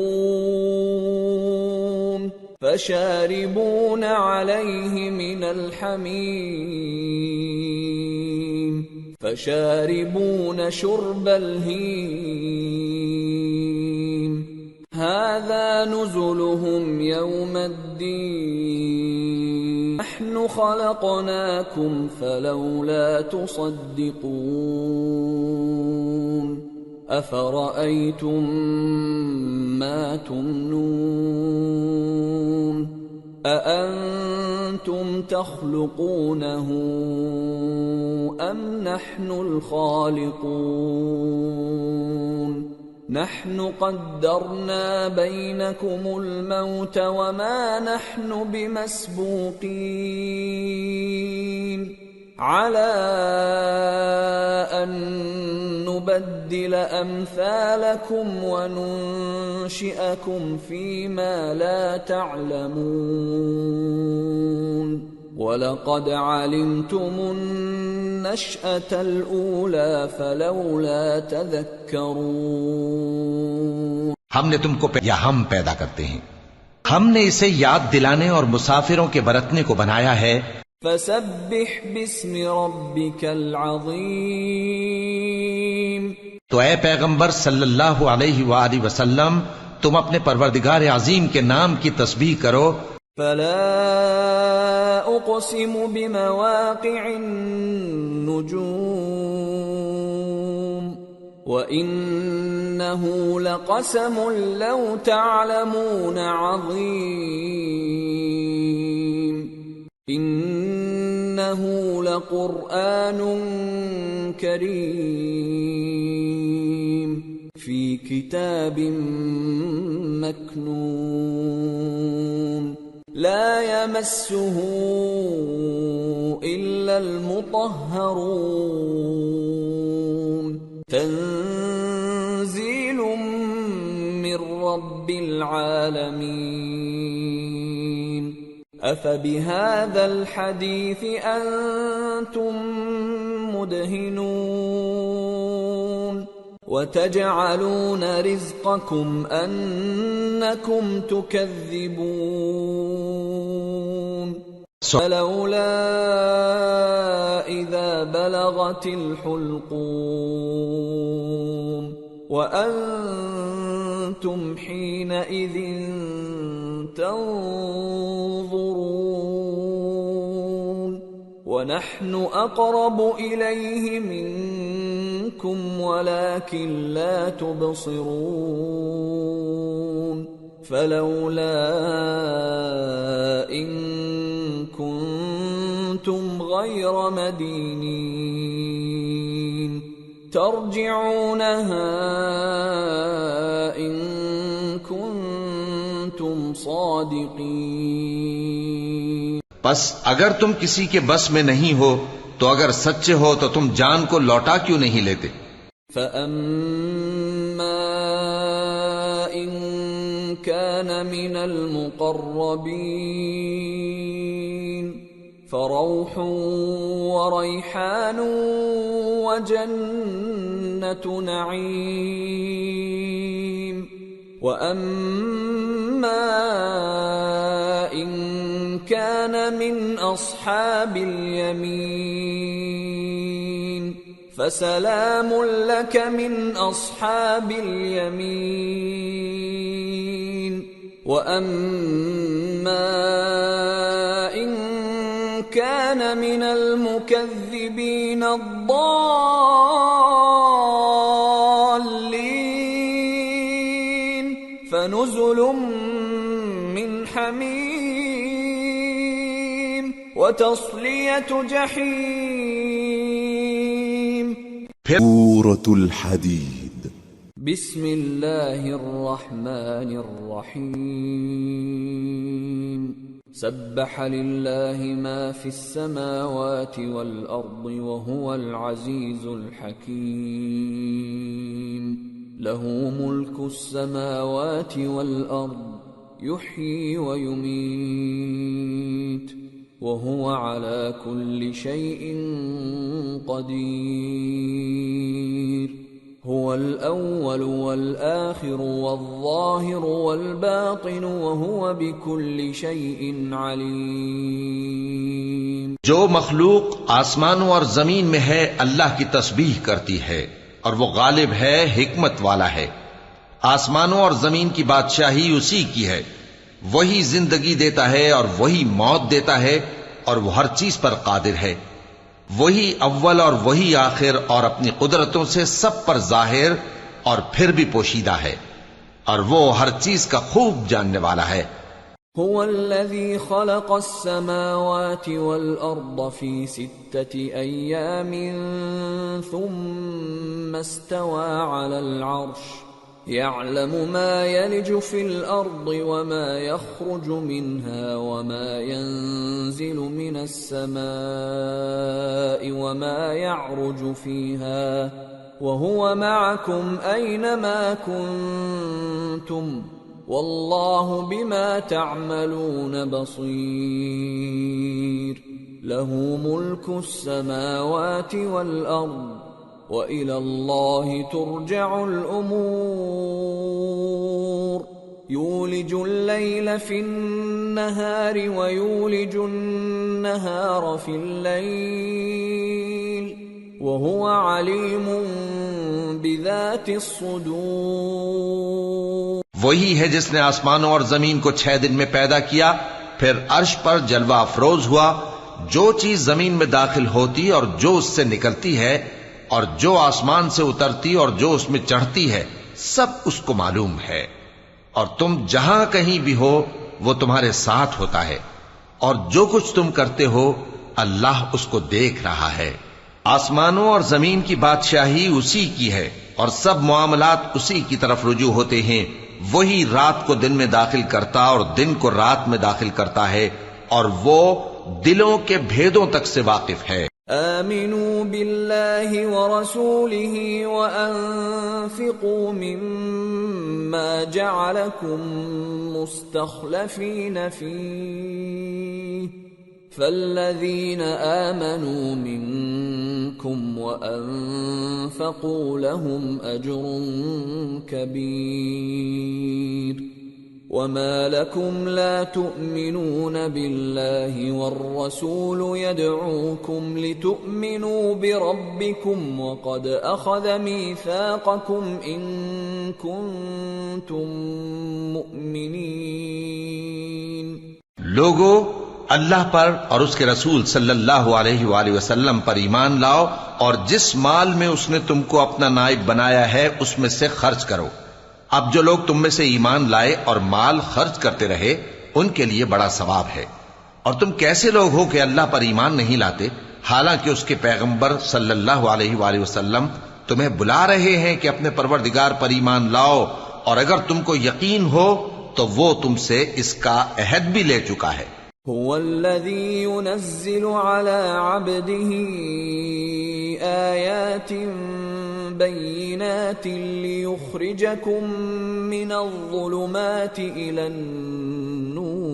فَشَارِبُونَ عَلَيْهِ مِنَ الْحَمِيمِ فَشَارِبُونَ شُرْبَ الْهِيمِ هَذَا نُزُلُهُمْ يَوْمَ الدِّينِ نَحْنُ خَلَقْنَاكُمْ فَلَوْلَا تُصَدِّقُونَ أَفَرَأَيْتُمْ مَا تُمْنُونَ أَأَنْتُمْ تَخْلُقُونَهُ أَمْ نَحْنُ الْخَالِقُونَ نَحْنُ قَدَّرْنَا بَيْنَكُمُ الْمَوْتَ وَمَا نَحْنُ بِمَسْبُوقِينَ عَلَى أَن نُبَدِّلَ أَمْثَالَكُمْ وَنُنشِئَكُمْ فِيمَا لَا تَعْلَمُونَ وَلَقَدْ عَلِمْتُمُ النَّشْأَةَ الْأُولَى فَلَوْلَا تَذَكَّرُونَ. ہم نے تم کو یا ہم پیدا کرتے ہیں. ہم نے اسے یاد دلانے اور مسافروں کے برتنے کو بنایا ہے. فَسَبِّحْ بِاسْمِ رَبِّكَ الْعَظِيمِ. تو اے پیغمبر صلی اللہ علیہ وآلہ وسلم تم اپنے پروردگار عظیم کے نام کی تسبیح کرو. فَلَا أُقْسِمُ بِمَوَاقِعِ النُّجُومِ وَإِنَّهُ لَقَسَمٌ لَوْ تَعْلَمُونَ عَظِيمٌ إِنَّهُ لَقُرْآنٌ كَرِيمٌ فِي كِتَابٍ مَّكْنُونٍ لا يمسه إلا المطهرون تنزيل من رب العالمين أفبهذا الحديث أنتم مدهنون وتجعلون رزقكم أنكم تكذبون فلولا إذا بلغت الحلقوم وأنتم حينئذ تنظرون وَنَحْنُ أَقْرَبُ إِلَيْهِ مِنكُمْ وَلَكِنْ لَا تُبْصِرُونَ فَلَوْلَا إِن كُنتُمْ غَيْرَ مَدِينِينَ تَرْجِعُونَهَا إِن كُنتُمْ صَادِقِينَ پس اگر تم کسی کے بس میں نہیں ہو تو اگر سچے ہو تو تم جان کو لوٹا کیوں نہیں لیتے؟ فَأَمَّا إِن كَانَ مِنَ الْمُقَرَّبِينَ فَرَوْحٌ وَرَيْحَانٌ وَجَنَّةُ نَعِيمٍ وَأَمَّا إِن كَانَ مِنْ أَصْحَابِ الْيَمِينِ فَسَلَامٌ لَكَ مِنْ أَصْحَابِ الْيَمِينِ وَأَمَّا إِن كَانَ مِنَ الْمُكَذِّبِينَ الضَّالِّينَ فَنُزُلٌ مِّنْ حَمِيمٍ وَتَصْلِيَةُ جَحِيمٍ. سورة الحديد. بسم اللہ الرحمن الرحیم. سبح للہ ما فی السماوات والارض وهو العزیز الحکیم. له ملک السماوات والارض يحيي ويميت وهو على كل شيء قدير. هو الأول والآخر والظاهر والباطن وهو بكل شيء عليم. جو مخلوق آسمانوں اور زمین میں ہے اللہ کی تسبیح کرتی ہے اور وہ غالب ہے، حکمت والا ہے. آسمانوں اور زمین کی بادشاہی اسی کی ہے. وہی زندگی دیتا ہے اور وہی موت دیتا ہے اور وہ ہر چیز پر قادر ہے. وہی اول اور وہی آخر اور اپنی قدرتوں سے سب پر ظاہر اور پھر بھی پوشیدہ ہے اور وہ ہر چیز کا خوب جاننے والا ہے. هو الذي خلق السماوات والأرض في 6 أيام ثم استوى على العرش يعلم ما يلج في الأرض وما يخرج منها وما ينزل من السماء وما يعرج فيها وهو معكم أينما كنتم والله بما تعملون بصير. له ملك السماوات والأرض وَإِلَى اللَّهِ تُرْجَعُ الْأُمُورُ. يُولِجُ اللَّيْلَ فِي النَّهَارِ وَيُولِجُ النَّهَارَ فِي اللَّيْلِ وَهُوَ عَلِيمٌ بِذَاتِ الصُّدُورِ. وہی ہے جس نے آسمانوں اور زمین کو 6 دن میں پیدا کیا، پھر عرش پر جلوہ افروز ہوا. جو چیز زمین میں داخل ہوتی اور جو اس سے نکلتی ہے اور جو آسمان سے اترتی اور جو اس میں چڑھتی ہے، سب اس کو معلوم ہے. اور تم جہاں کہیں بھی ہو وہ تمہارے ساتھ ہوتا ہے اور جو کچھ تم کرتے ہو اللہ اس کو دیکھ رہا ہے. آسمانوں اور زمین کی بادشاہی اسی کی ہے اور سب معاملات اسی کی طرف رجوع ہوتے ہیں. وہی رات کو دن میں داخل کرتا اور دن کو رات میں داخل کرتا ہے اور وہ دلوں کے بھیدوں تک سے واقف ہے. آمنوا بالله ورسوله وأنفقوا مما جعلكم مستخلفين فيه فالذين آمنوا منكم وأنفقوا لهم أجر كبير. وما لكم لا تؤمنون بالله والرسول يدعوكم لتؤمنوا بربكم وقد أخذ ميثاقكم إن كنتم مؤمنين. لوگو، اللہ پر اور اس کے رسول صلی اللہ علیہ وآلہ وسلم پر ایمان لاؤ اور جس مال میں اس نے تم کو اپنا نائب بنایا ہے اس میں سے خرچ کرو۔ اب جو لوگ تم میں سے ایمان لائے اور مال خرچ کرتے رہے ان کے لیے بڑا ثواب ہے۔ اور تم کیسے لوگ ہو کہ اللہ پر ایمان نہیں لاتے حالانکہ اس کے پیغمبر صلی اللہ علیہ وآلہ وسلم تمہیں بلا رہے ہیں کہ اپنے پروردگار پر ایمان لاؤ، اور اگر تم کو یقین ہو تو وہ تم سے اس کا عہد بھی لے چکا ہے۔ هو الذي ينزل على عبده آيات بينات ليخرجكم من الظلمات إلى النور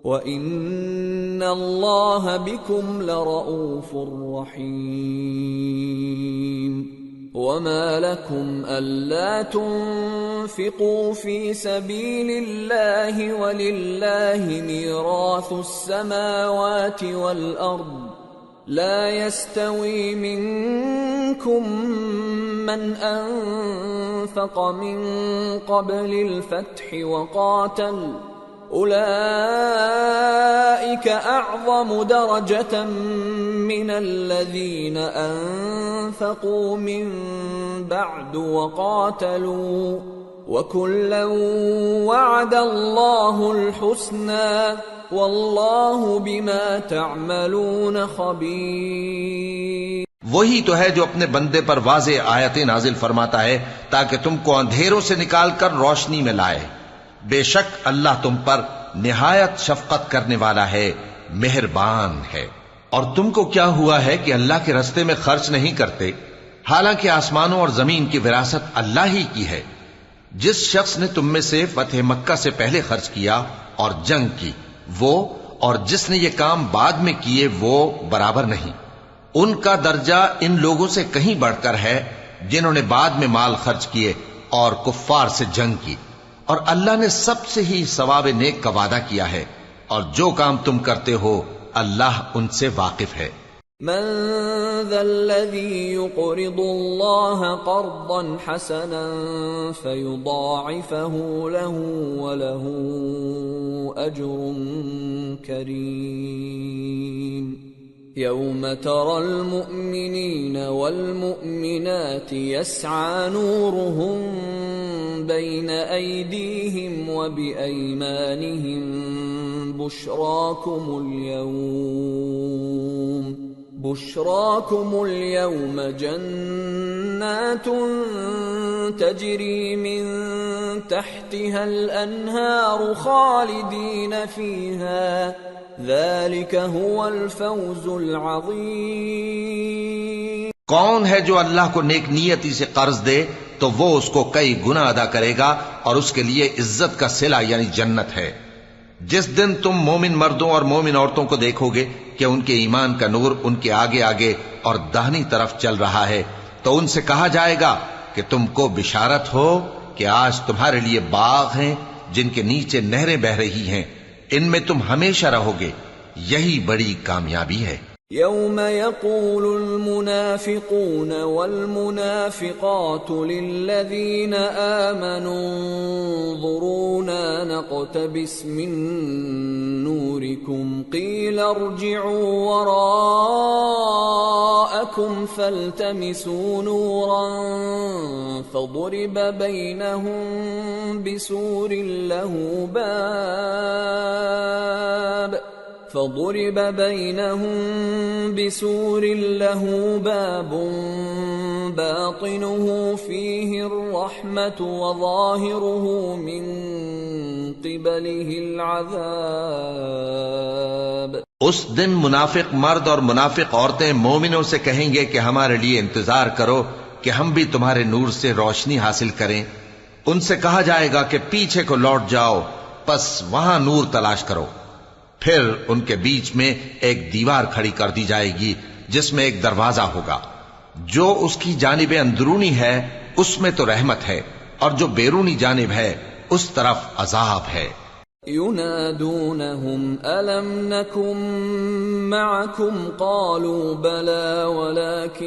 وَإِنَّ اللَّهَ بِكُمْ لَرَءُوفٌ رَحِيمٌ وَمَا لَكُمْ أَلَّا تُنْفِقُوا فِي سَبِيلِ اللَّهِ وَلِلَّهِ مِيرَاثُ السَّمَاوَاتِ وَالْأَرْضِ لَا يَسْتَوِي مِنْكُمْ مَنْ أَنْفَقَ مِنْ قَبْلِ الْفَتْحِ وَقَاتَلَ أُولَئِكَ أَعْظَمُ دَرَجَةً مِنَ الَّذِينَ أَنفَقُوا مِن بَعْدُ وَقَاتَلُوا وَكُلًّا وَعَدَ اللَّهُ الْحُسْنَى وَاللَّهُ بِمَا تَعْمَلُونَ خَبِيرٌ۔ وہی تو ہے جو اپنے بندے پر واضح آیتیں نازل فرماتا ہے تاکہ تم کو اندھیروں سے نکال کر روشنی میں لائے۔ بے شک اللہ تم پر نہایت شفقت کرنے والا ہے، مہربان ہے۔ اور تم کو کیا ہوا ہے کہ اللہ کے رستے میں خرچ نہیں کرتے، حالانکہ آسمانوں اور زمین کی وراثت اللہ ہی کی ہے۔ جس شخص نے تم میں سے فتح مکہ سے پہلے خرچ کیا اور جنگ کی، وہ اور جس نے یہ کام بعد میں کیے وہ برابر نہیں۔ ان کا درجہ ان لوگوں سے کہیں بڑھ کر ہے جنہوں نے بعد میں مال خرچ کیے اور کفار سے جنگ کی، اور اللہ نے سب سے ہی ثواب نیک کا وعدہ کیا ہے، اور جو کام تم کرتے ہو اللہ ان سے واقف ہے۔ من ذا الذي يقرض الله قرضا حسنا فيضاعفه له وله أجر كريم يوم ترى المؤمنين والمؤمنات يسعى نورهم بين أيديهم وبأيمانهم بشراكم اليوم جنات تجري من تحتها الأنهار خالدين فيها ذلك هو الفوز العظيم۔ کون ہے جو اللہ کو نیک نیتی سے قرض دے تو وہ اس کو کئی گنا ادا کرے گا اور اس کے لیے عزت کا صلہ یعنی جنت ہے۔ جس دن تم مومن مردوں اور مومن عورتوں کو دیکھو گے کہ ان کے ایمان کا نور ان کے آگے آگے اور داہنی طرف چل رہا ہے تو ان سے کہا جائے گا کہ تم کو بشارت ہو کہ آج تمہارے لیے باغ ہیں جن کے نیچے نہریں بہ رہی ہیں، ان میں تم ہمیشہ رہو گے، یہی بڑی کامیابی ہے۔ يوم يقول المنافقون والمنافقات للذين آمنوا انظرونا نقتبس من نوركم قيل ارجعوا وراءكم فالتمسوا نورا فضرب بينهم بسور له باب باطنه فيه الرحمة وظاهره من قبله العذاب۔ اس دن منافق مرد اور منافق عورتیں مومنوں سے کہیں گے کہ ہمارے لیے انتظار کرو کہ ہم بھی تمہارے نور سے روشنی حاصل کریں۔ ان سے کہا جائے گا کہ پیچھے کو لوٹ جاؤ، پس وہاں نور تلاش کرو۔ پھر ان کے بیچ میں ایک دیوار کھڑی کر دی جائے گی جس میں ایک دروازہ ہوگا، جو اس کی جانب اندرونی ہے اس میں تو رحمت ہے، اور جو بیرونی جانب ہے اس طرف عذاب ہے۔ ينادونهم ألم نكن معكم قالوا بلى ولكنكم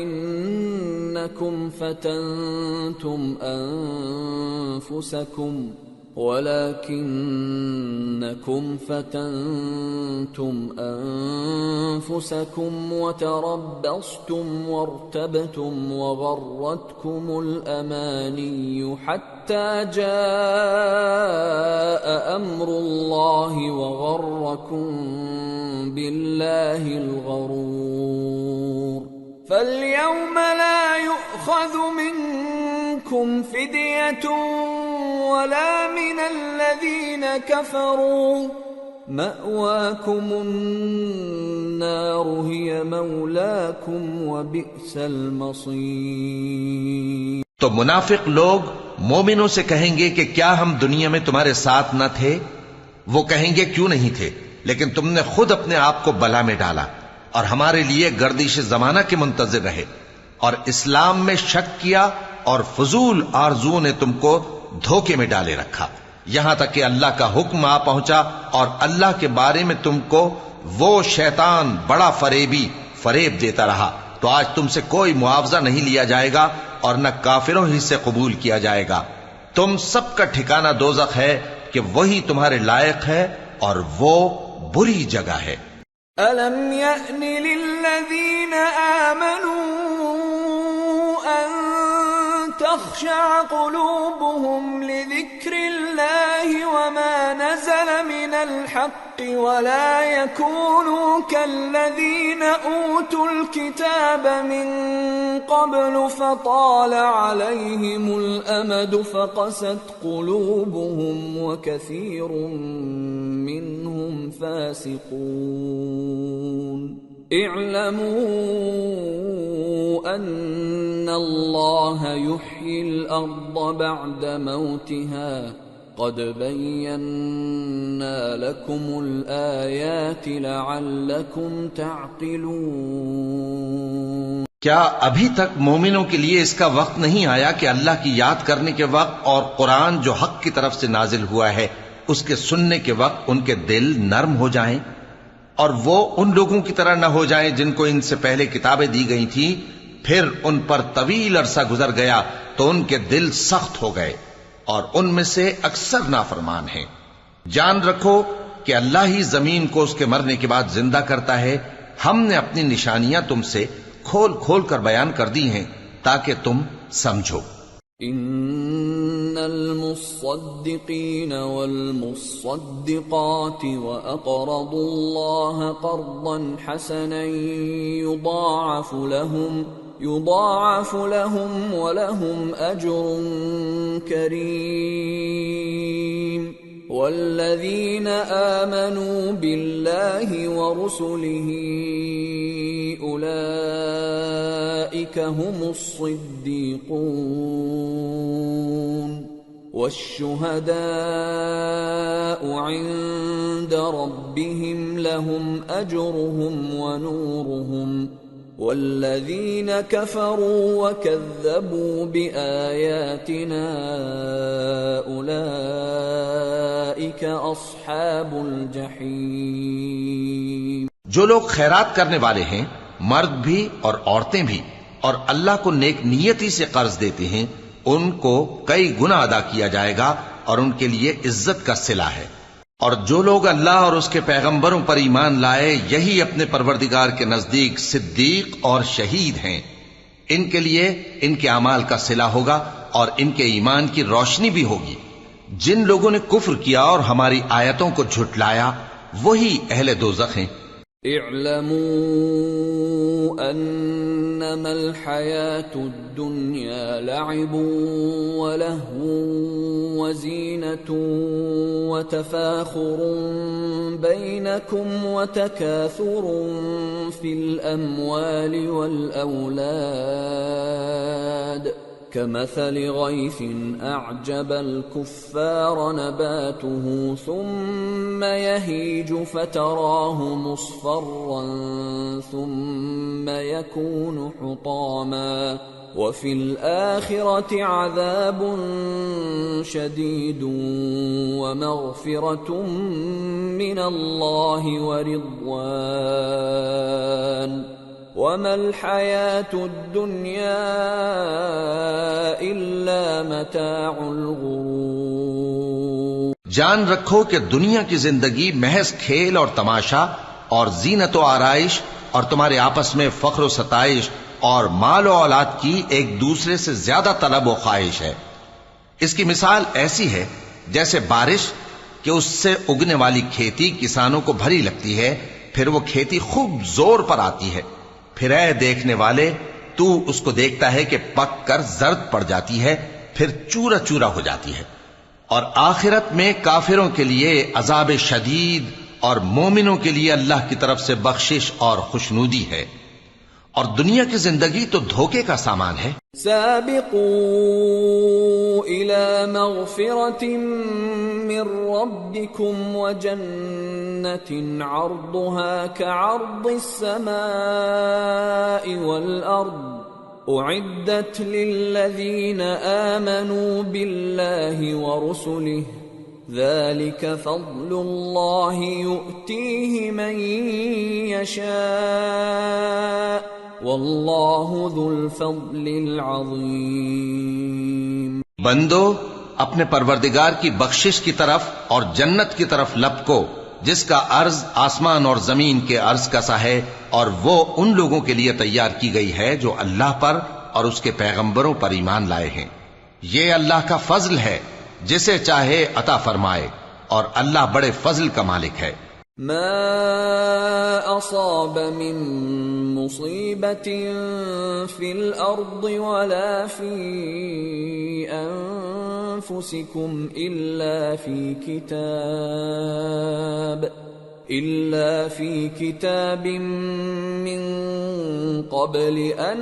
فتنتم أنفسكم وَلَكِنَّكُمْ فَتَنْتُمْ أَنفُسَكُمْ وَتَرَبَّصْتُمْ وَارْتَبْتُمْ وَغَرَّتْكُمُ الْأَمَانِيُّ حَتَّى جَاءَ أَمْرُ اللَّهِ وَغَرَّكُمْ بِاللَّهِ الْغَرُورُ فَالْيَوْمَ لَا يُؤْخَذُ مِنْكُمْ فِدْيَةٌ وَلَا مِنَ الَّذِينَ كَفَرُوا مَأْوَاكُمُ النَّارُ هِيَ مَوْلَاكُمْ وَبِئْسَ الْمَصِيرُ۔ تو منافق لوگ مومنوں سے کہیں گے کہ کیا ہم دنیا میں تمہارے ساتھ نہ تھے؟ وہ کہیں گے کیوں نہیں تھے، لیکن تم نے خود اپنے آپ کو بلا میں ڈالا اور ہمارے لیے گردش زمانہ کے منتظر رہے اور اسلام میں شک کیا اور فضول آرزوؤں نے تم کو دھوکے میں ڈالے رکھا، یہاں تک کہ اللہ کا حکم آ پہنچا اور اللہ کے بارے میں تم کو وہ شیطان بڑا فریب دیتا رہا، تو آج تم سے کوئی معاوضہ نہیں لیا جائے گا اور نہ کافروں ہی سے قبول کیا جائے گا۔ تم سب کا ٹھکانہ دوزخ ہے کہ وہی تمہارے لائق ہے اور وہ بری جگہ ہے۔ أَلَمْ يَأْنِ لِلَّذِينَ آمَنُوا أَن تَخْشَعَ قُلُوبُهُمْ لِذِكْرِ اللَّهِ وَمَا نَزَلَ مِنَ الْحَقِّ وَلَا يَكُونُوا كَالَّذِينَ أُوتُوا الْكِتَابَ مِنْ قَبْلُ فَطَالَ عَلَيْهِمُ الْأَمَدُ فَقَسَتْ قُلُوبُهُمْ وَكَثِيرٌ مِّنْهُمْ فَاسِقُونَ اعلموا أن الله يحيي الأرض بعد موتها قد بينا لكم الآيات لعلكم تعقلون۔ کیا ابھی تک مومنوں کے لیے اس کا وقت نہیں آیا کہ اللہ کی یاد کرنے کے وقت اور قرآن جو حق کی طرف سے نازل ہوا ہے اس کے سننے کے وقت ان کے دل نرم ہو جائیں اور وہ ان لوگوں کی طرح نہ ہو جائیں جن کو ان سے پہلے کتابیں دی گئی تھیں، پھر ان پر طویل عرصہ گزر گیا تو ان کے دل سخت ہو گئے اور ان میں سے اکثر نافرمان ہیں۔ جان رکھو کہ اللہ ہی زمین کو اس کے مرنے کے بعد زندہ کرتا ہے، ہم نے اپنی نشانیاں تم سے کھول کھول کر بیان کر دی ہیں تاکہ تم سمجھو۔ ان المصدقین والمصدقات واقرضوا الله قرضا حسنا يضاعف لهم ولهم اجر كريم والذين آمنوا بالله ورسله أولئك هم الصديقون والشهداء عند ربهم لهم أجرهم ونورهم والذين كفروا وكذبوا بآياتنا أولئك أصحاب الجحيم۔ جو لوگ خیرات کرنے والے ہیں، مرد بھی اور عورتیں بھی، اور اللہ کو نیک نیتی سے قرض دیتے ہیں، ان کو کئی گنا ادا کیا جائے گا اور ان کے لیے عزت کا صلہ ہے۔ اور جو لوگ اللہ اور اس کے پیغمبروں پر ایمان لائے، یہی اپنے پروردگار کے نزدیک صدیق اور شہید ہیں، ان کے لیے ان کے اعمال کا صلہ ہوگا اور ان کے ایمان کی روشنی بھی ہوگی۔ جن لوگوں نے کفر کیا اور ہماری آیتوں کو جھٹلایا وہی اہل دوزخ ہیں۔ اعلموا انما الحياة الدنيا لعب ولهو وزينة وتفاخر بينكم وتكاثر في الأموال والأولاد كمثل غيث أعجب الكفار نباته ثم يهيج فتراه مصفرا ثم يكون حطاما وفي الآخرة عذاب شديد ومغفرة من الله ورضوان وما الحياة الدنيا إلا متاع الغرور۔ جان رکھو کہ دنیا کی زندگی محض کھیل اور تماشا اور زینت و آرائش اور تمہارے آپس میں فخر و ستائش اور مال و اولاد کی ایک دوسرے سے زیادہ طلب و خواہش ہے۔ اس کی مثال ایسی ہے جیسے بارش کہ اس سے اگنے والی کھیتی کسانوں کو بھری لگتی ہے، پھر وہ کھیتی خوب زور پر آتی ہے، پھر اے دیکھنے والے تو اس کو دیکھتا ہے کہ پک کر زرد پڑ جاتی ہے، پھر چورا چورا ہو جاتی ہے۔ اور آخرت میں کافروں کے لیے عذاب شدید اور مومنوں کے لیے اللہ کی طرف سے بخشش اور خوشنودی ہے۔ اور دنیا کی زندگی تو دھوکے کا سامان ہے۔ سابقوا إلى مغفرة من ربكم وجنة عرضها كعرض السماء والأرض أعدت للذين آمنوا بالله ورسله ذلك فضل الله يؤتيه من يشاء واللہ ذو الفضل العظیم۔ بندو اپنے پروردگار کی بخشش کی طرف اور جنت کی طرف لپکو جس کا عرض آسمان اور زمین کے عرض کا سا ہے، اور وہ ان لوگوں کے لیے تیار کی گئی ہے جو اللہ پر اور اس کے پیغمبروں پر ایمان لائے ہیں۔ یہ اللہ کا فضل ہے، جسے چاہے عطا فرمائے، اور اللہ بڑے فضل کا مالک ہے۔ ما اصاب من مصیبت فی الارض ولا فی انفسکم الا فی کتاب من قبل ان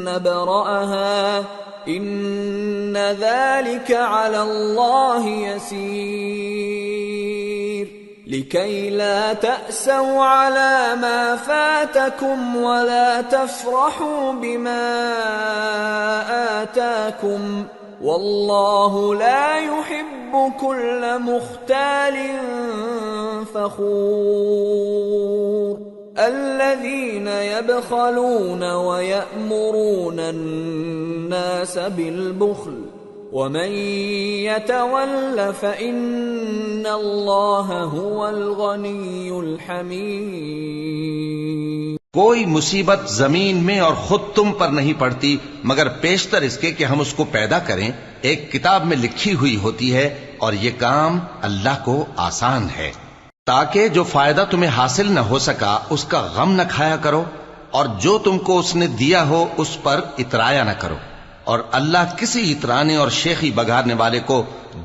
نبرأها ان ذلك على الله يسير لكي لا تأسوا على ما فاتكم ولا تفرحوا بما آتاكم والله لا يحب كل مختال فخور الذين يبخلون ويأمرون الناس بالبخل ومن يتول فإن الله هو الغني الحميد۔ کوئی مصیبت زمین میں اور خود تم پر نہیں پڑتی مگر پیشتر اس کے کہ ہم اس کو پیدا کریں، ایک کتاب میں لکھی ہوئی ہوتی ہے، اور یہ کام اللہ کو آسان ہے، تاکہ جو فائدہ تمہیں حاصل نہ ہو سکا اس کا غم نہ کھایا کرو، اور جو تم کو اس نے دیا ہو اس پر اترایا نہ کرو، اور اللہ کسی اترانے اور شیخی بگارنے والے کو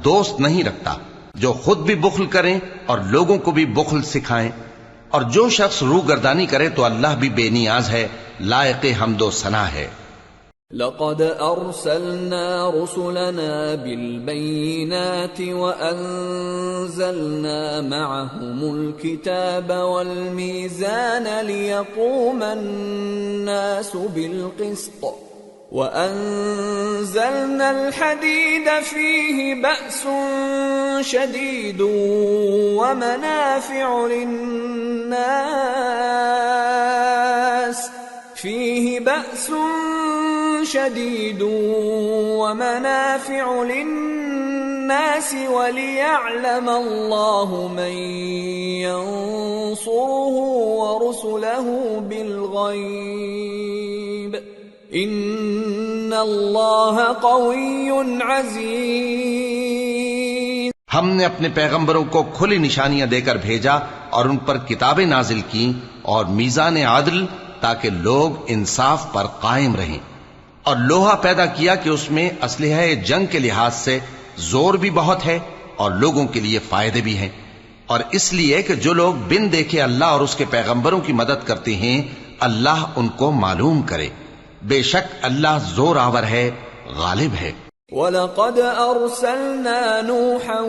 دوست نہیں رکھتا، جو خود بھی بخل کریں اور لوگوں کو بھی بخل سکھائیں، اور جو شخص روگردانی کرے تو اللہ بھی بے نیاز ہے، لائق حمد و ثنا ہے۔ لقد ارسلنا رسلنا بالبينات وانزلنا معهم الكتاب والميزان ليقوم الناس بالقسط وأنزلنا الحديد فيه بأس شديد ومنافع للناس وليعلم الله من ينصره ورسله بالغيب ان اللہ قوی عزیز۔ ہم نے اپنے پیغمبروں کو کھلی نشانیاں دے کر بھیجا اور ان پر کتابیں نازل کی اور میزان عدل تاکہ لوگ انصاف پر قائم رہیں، اور لوہا پیدا کیا کہ اس میں اسلحہ جنگ کے لحاظ سے زور بھی بہت ہے اور لوگوں کے لیے فائدے بھی ہیں، اور اس لیے کہ جو لوگ بن دیکھے اللہ اور اس کے پیغمبروں کی مدد کرتے ہیں اللہ ان کو معلوم کرے، بے شک اللہ زور آور ہے، غالب ہے۔ وَلَقَدْ أَرْسَلْنَا نُوحًا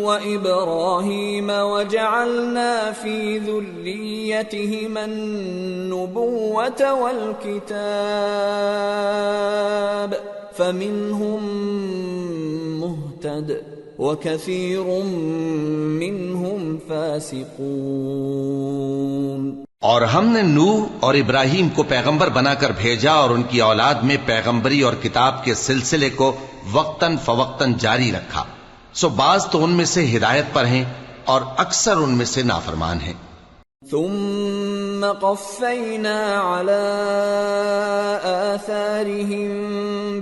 وَإِبْرَاهِيمَ وَجَعَلْنَا فِي ذُرِّيَّتِهِمَا النُّبُوَّةَ وَالْكِتَابَ فَمِنْهُمْ مُهْتَدٍ وَكَثِيرٌ مِّنْهُمْ فَاسِقُونَ۔ اور ہم نے نوح اور ابراہیم کو پیغمبر بنا کر بھیجا اور ان کی اولاد میں پیغمبری اور کتاب کے سلسلے کو وقتاً فوقتاً جاری رکھا، سو بعض تو ان میں سے ہدایت پر ہیں اور اکثر ان میں سے نافرمان ہیں۔ ثم قفينا على آثارهم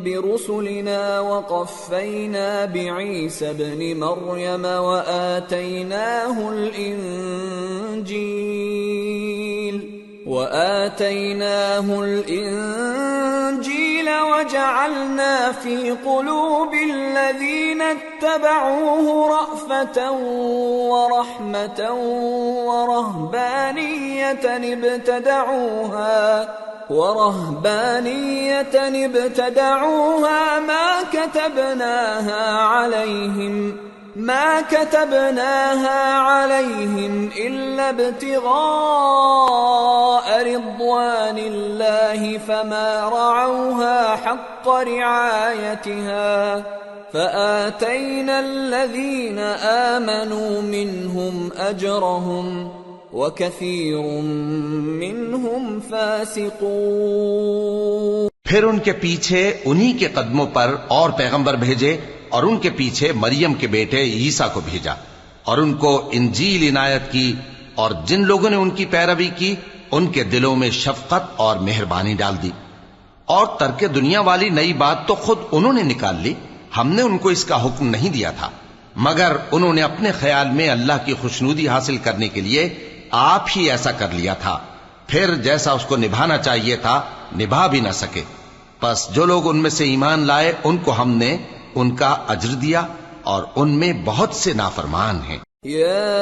برسلنا وقفينا بعيسى ابن مريم وآتيناه الإنجيل وجعلنا في قلوب الذين اتبعوه رأفة ورحمة ورهبانية ابتدعوها ما كتبناها عليهم إلا ابتغاء رضوان الله فما رعوها حق رعايتها فآتينا الذين آمنوا منهم أجرهم وكثير منهم فاسقون۔ پھر ان کے پیچھے انہی کے قدموں پر اور پیغمبر بھیجے اور ان کے پیچھے مریم کے بیٹے عیسیٰ کو بھیجا اور ان کو انجیل عنایت کی، اور جن لوگوں نے ان کی پیروی کی ان کے دلوں میں شفقت اور مہربانی ڈال دی۔ اور ترک دنیا والی نئی بات تو خود انہوں نے نکال لی، ہم نے ان کو اس کا حکم نہیں دیا تھا، مگر انہوں نے اپنے خیال میں اللہ کی خوشنودی حاصل کرنے کے لیے آپ ہی ایسا کر لیا تھا، پھر جیسا اس کو نبھانا چاہیے تھا نبھا بھی نہ سکے۔ پس جو لوگ ان میں سے ایمان لائے ان کو ہم نے ان کا اجر دیا، اور ان میں بہت سے نافرمان ہیں۔ يا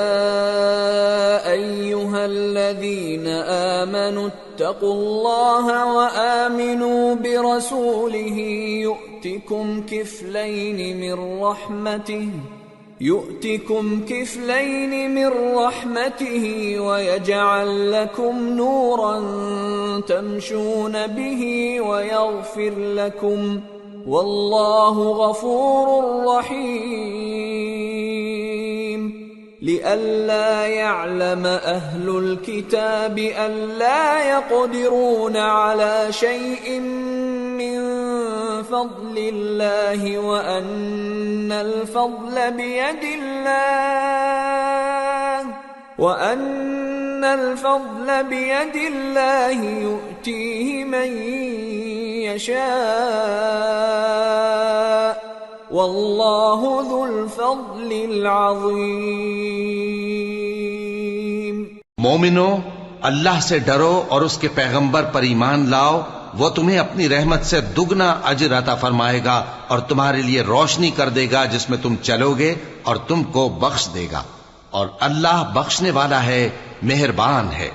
أيها الذين آمنوا اتقوا الله وآمنوا برسوله يؤتكم كفلين من رحمته ويجعل لكم نورا تمشون به ويغفر لكم والله غفور رحيم۔ لئلا يعلم أهل الكتاب ألا يقدرون على شيء من فضل الله وأن الفضل بيد الله يؤتيه من يشاء واللہ ذو الفضل العظیم۔ مومنو، اللہ سے ڈرو اور اس کے پیغمبر پر ایمان لاؤ، وہ تمہیں اپنی رحمت سے دگنا اجر عطا فرمائے گا اور تمہارے لیے روشنی کر دے گا جس میں تم چلو گے اور تم کو بخش دے گا، اور اللہ بخشنے والا ہے، مہربان ہے۔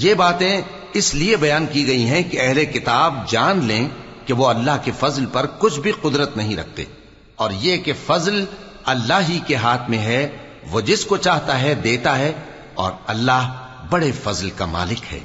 یہ باتیں اس لیے بیان کی گئی ہیں کہ اہل کتاب جان لیں کہ وہ اللہ کے فضل پر کچھ بھی قدرت نہیں رکھتے، اور یہ کہ فضل اللہ ہی کے ہاتھ میں ہے، وہ جس کو چاہتا ہے دیتا ہے، اور اللہ بڑے فضل کا مالک ہے۔